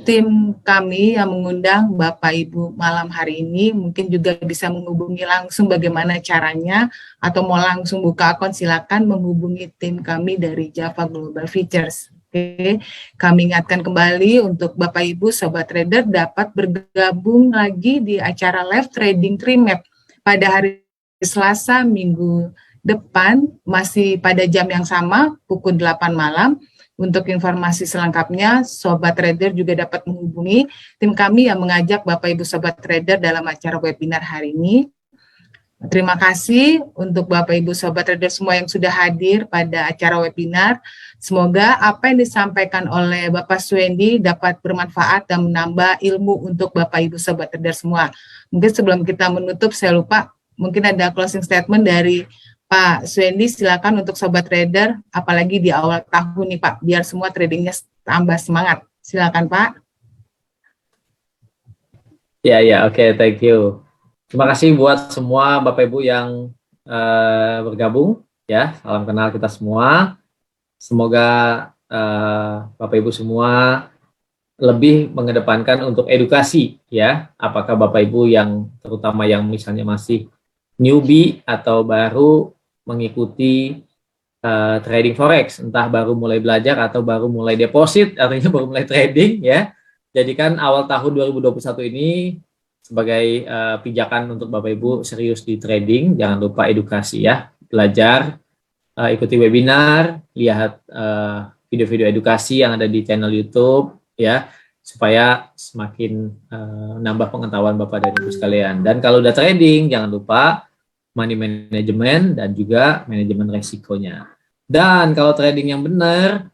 tim kami yang mengundang Bapak Ibu malam hari ini. Mungkin juga bisa menghubungi langsung bagaimana caranya, atau mau langsung buka akun silakan menghubungi tim kami dari Java Global Futures. Oke, kami ingatkan kembali untuk Bapak Ibu Sobat Trader dapat bergabung lagi di acara live trading Trimap pada hari Selasa minggu depan, masih pada jam yang sama pukul 8 malam. Untuk informasi selengkapnya, Sobat Trader juga dapat menghubungi tim kami yang mengajak Bapak Ibu Sobat Trader dalam acara webinar hari ini. Terima kasih untuk Bapak Ibu Sobat Trader semua yang sudah hadir pada acara webinar. Semoga apa yang disampaikan oleh Bapak Swendi dapat bermanfaat dan menambah ilmu untuk Bapak Ibu Sobat Trader semua. Mungkin sebelum kita menutup, saya lupa, mungkin ada closing statement dari Pak Swendi, silakan untuk Sobat Trader, apalagi di awal tahun nih Pak, biar semua tradingnya tambah semangat. Silakan Pak. Ya, oke, thank you. Terima kasih buat semua Bapak Ibu yang bergabung ya. Salam kenal kita semua. Semoga Bapak Ibu semua lebih mengedepankan untuk edukasi ya. Apakah Bapak Ibu yang terutama yang misalnya masih newbie atau baru mengikuti trading forex, entah baru mulai belajar atau baru mulai deposit, artinya baru mulai trading ya. Jadikan awal tahun 2021 ini sebagai pijakan untuk Bapak Ibu serius di trading, jangan lupa edukasi ya, belajar ikuti webinar, lihat video-video edukasi yang ada di channel YouTube ya, supaya semakin nambah pengetahuan Bapak dan Ibu sekalian. Dan kalau udah trading, jangan lupa money management dan juga manajemen resikonya. Dan kalau trading yang benar,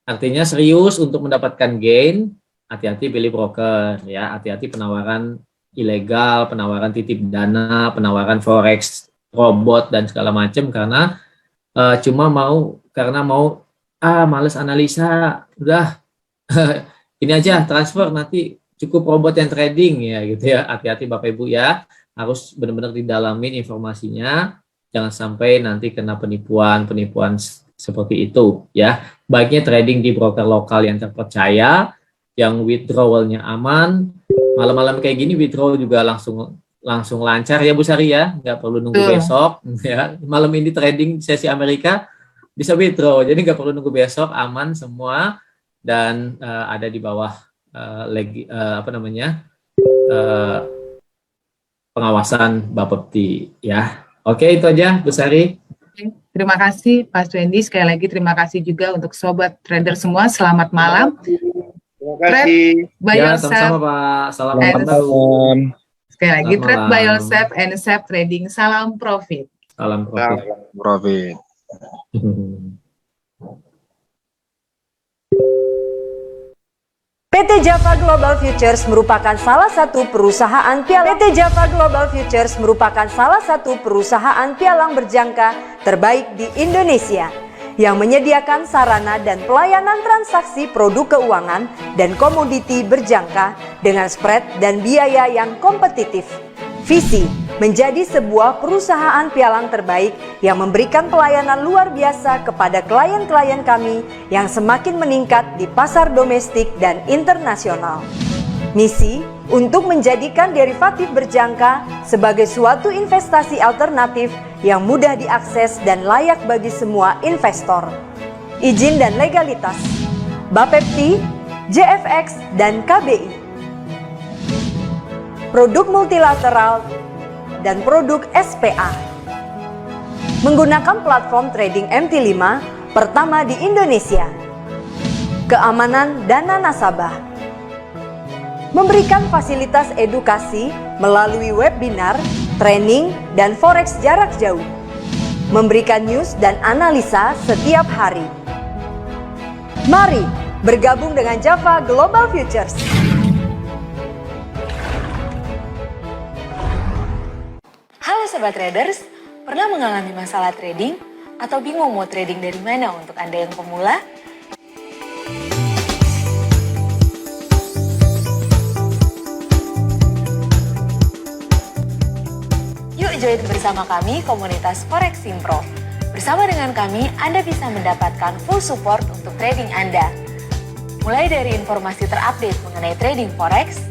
artinya serius untuk mendapatkan gain, hati-hati pilih broker ya, hati-hati penawaran ilegal, penawaran titip dana, penawaran forex, robot dan segala macam, karena cuma mau males analisa, udah ini aja transfer, nanti cukup robot yang trading ya gitu ya. Hati-hati Bapak Ibu ya, harus benar-benar didalamin informasinya, jangan sampai nanti kena penipuan seperti itu ya. Baiknya trading di broker lokal yang terpercaya, yang withdrawalnya aman. Malam-malam kayak gini withdraw juga langsung lancar ya Bu Sari ya, nggak perlu nunggu besok ya. Malam ini trading sesi Amerika bisa withdraw, jadi nggak perlu nunggu besok, aman semua, dan ada di bawah pengawasan Bapepti ya. Oke, itu aja Bu Sari. Terima kasih Pak Swendi, sekali lagi terima kasih juga untuk sobat trader semua, selamat malam. Terima kasih. By Ya, yourself. sama-sama Pak. Salam And- tahun. Sekali lagi, Selamat trade by malam. yourself and safe trading. Salam profit. Salam profit. Profit. PT Java Global Futures merupakan salah satu perusahaan pialang berjangka terbaik di Indonesia yang menyediakan sarana dan pelayanan transaksi produk keuangan dan komoditi berjangka dengan spread dan biaya yang kompetitif. Visi menjadi sebuah perusahaan pialang terbaik yang memberikan pelayanan luar biasa kepada klien-klien kami yang semakin meningkat di pasar domestik dan internasional. Misi untuk menjadikan derivatif berjangka sebagai suatu investasi alternatif yang mudah diakses dan layak bagi semua investor. Izin dan legalitas Bapepti, JFX, dan KBI. Produk multilateral dan produk SPA. Menggunakan platform trading MT5 pertama di Indonesia. Keamanan dana nasabah. Memberikan fasilitas edukasi melalui webinar, training, dan forex jarak jauh. Memberikan news dan analisa setiap hari. Mari bergabung dengan Java Global Futures. Halo Sobat Traders, pernah mengalami masalah trading atau bingung mau trading dari mana untuk Anda yang pemula? Yuk join bersama kami komunitas Forex Simpro. Bersama dengan kami, Anda bisa mendapatkan full support untuk trading Anda. Mulai dari informasi terupdate mengenai trading Forex,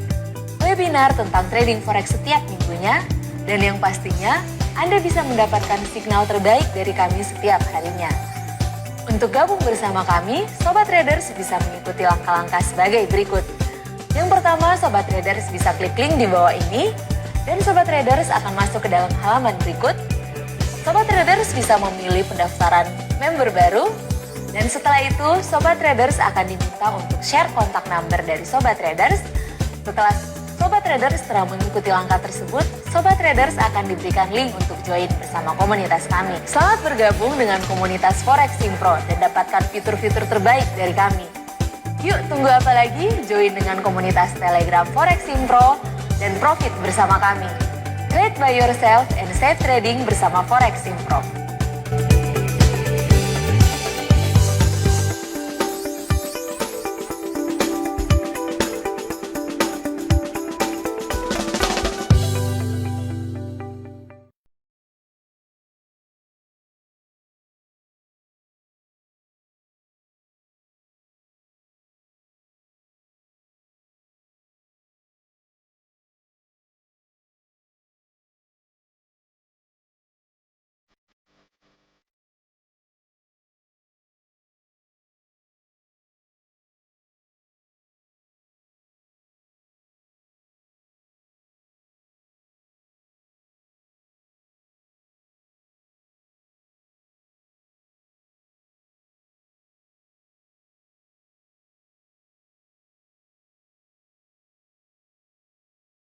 webinar tentang trading Forex setiap minggunya, dan yang pastinya, Anda bisa mendapatkan signal terbaik dari kami setiap harinya. Untuk gabung bersama kami, Sobat Traders bisa mengikuti langkah-langkah sebagai berikut. Yang pertama, Sobat Traders bisa klik link di bawah ini, dan Sobat Traders akan masuk ke dalam halaman berikut. Sobat Traders bisa memilih pendaftaran member baru, dan setelah itu, Sobat Traders akan diminta untuk share kontak number dari Sobat Traders. Setelah Sobat Traders telah mengikuti langkah tersebut, Sobat Traders akan diberikan link untuk join bersama komunitas kami. Selamat bergabung dengan komunitas Forex Simpro dan dapatkan fitur-fitur terbaik dari kami. Yuk, tunggu apa lagi? Join dengan komunitas Telegram Forex Simpro dan profit bersama kami. Trade by yourself and safe trading bersama Forex Simpro.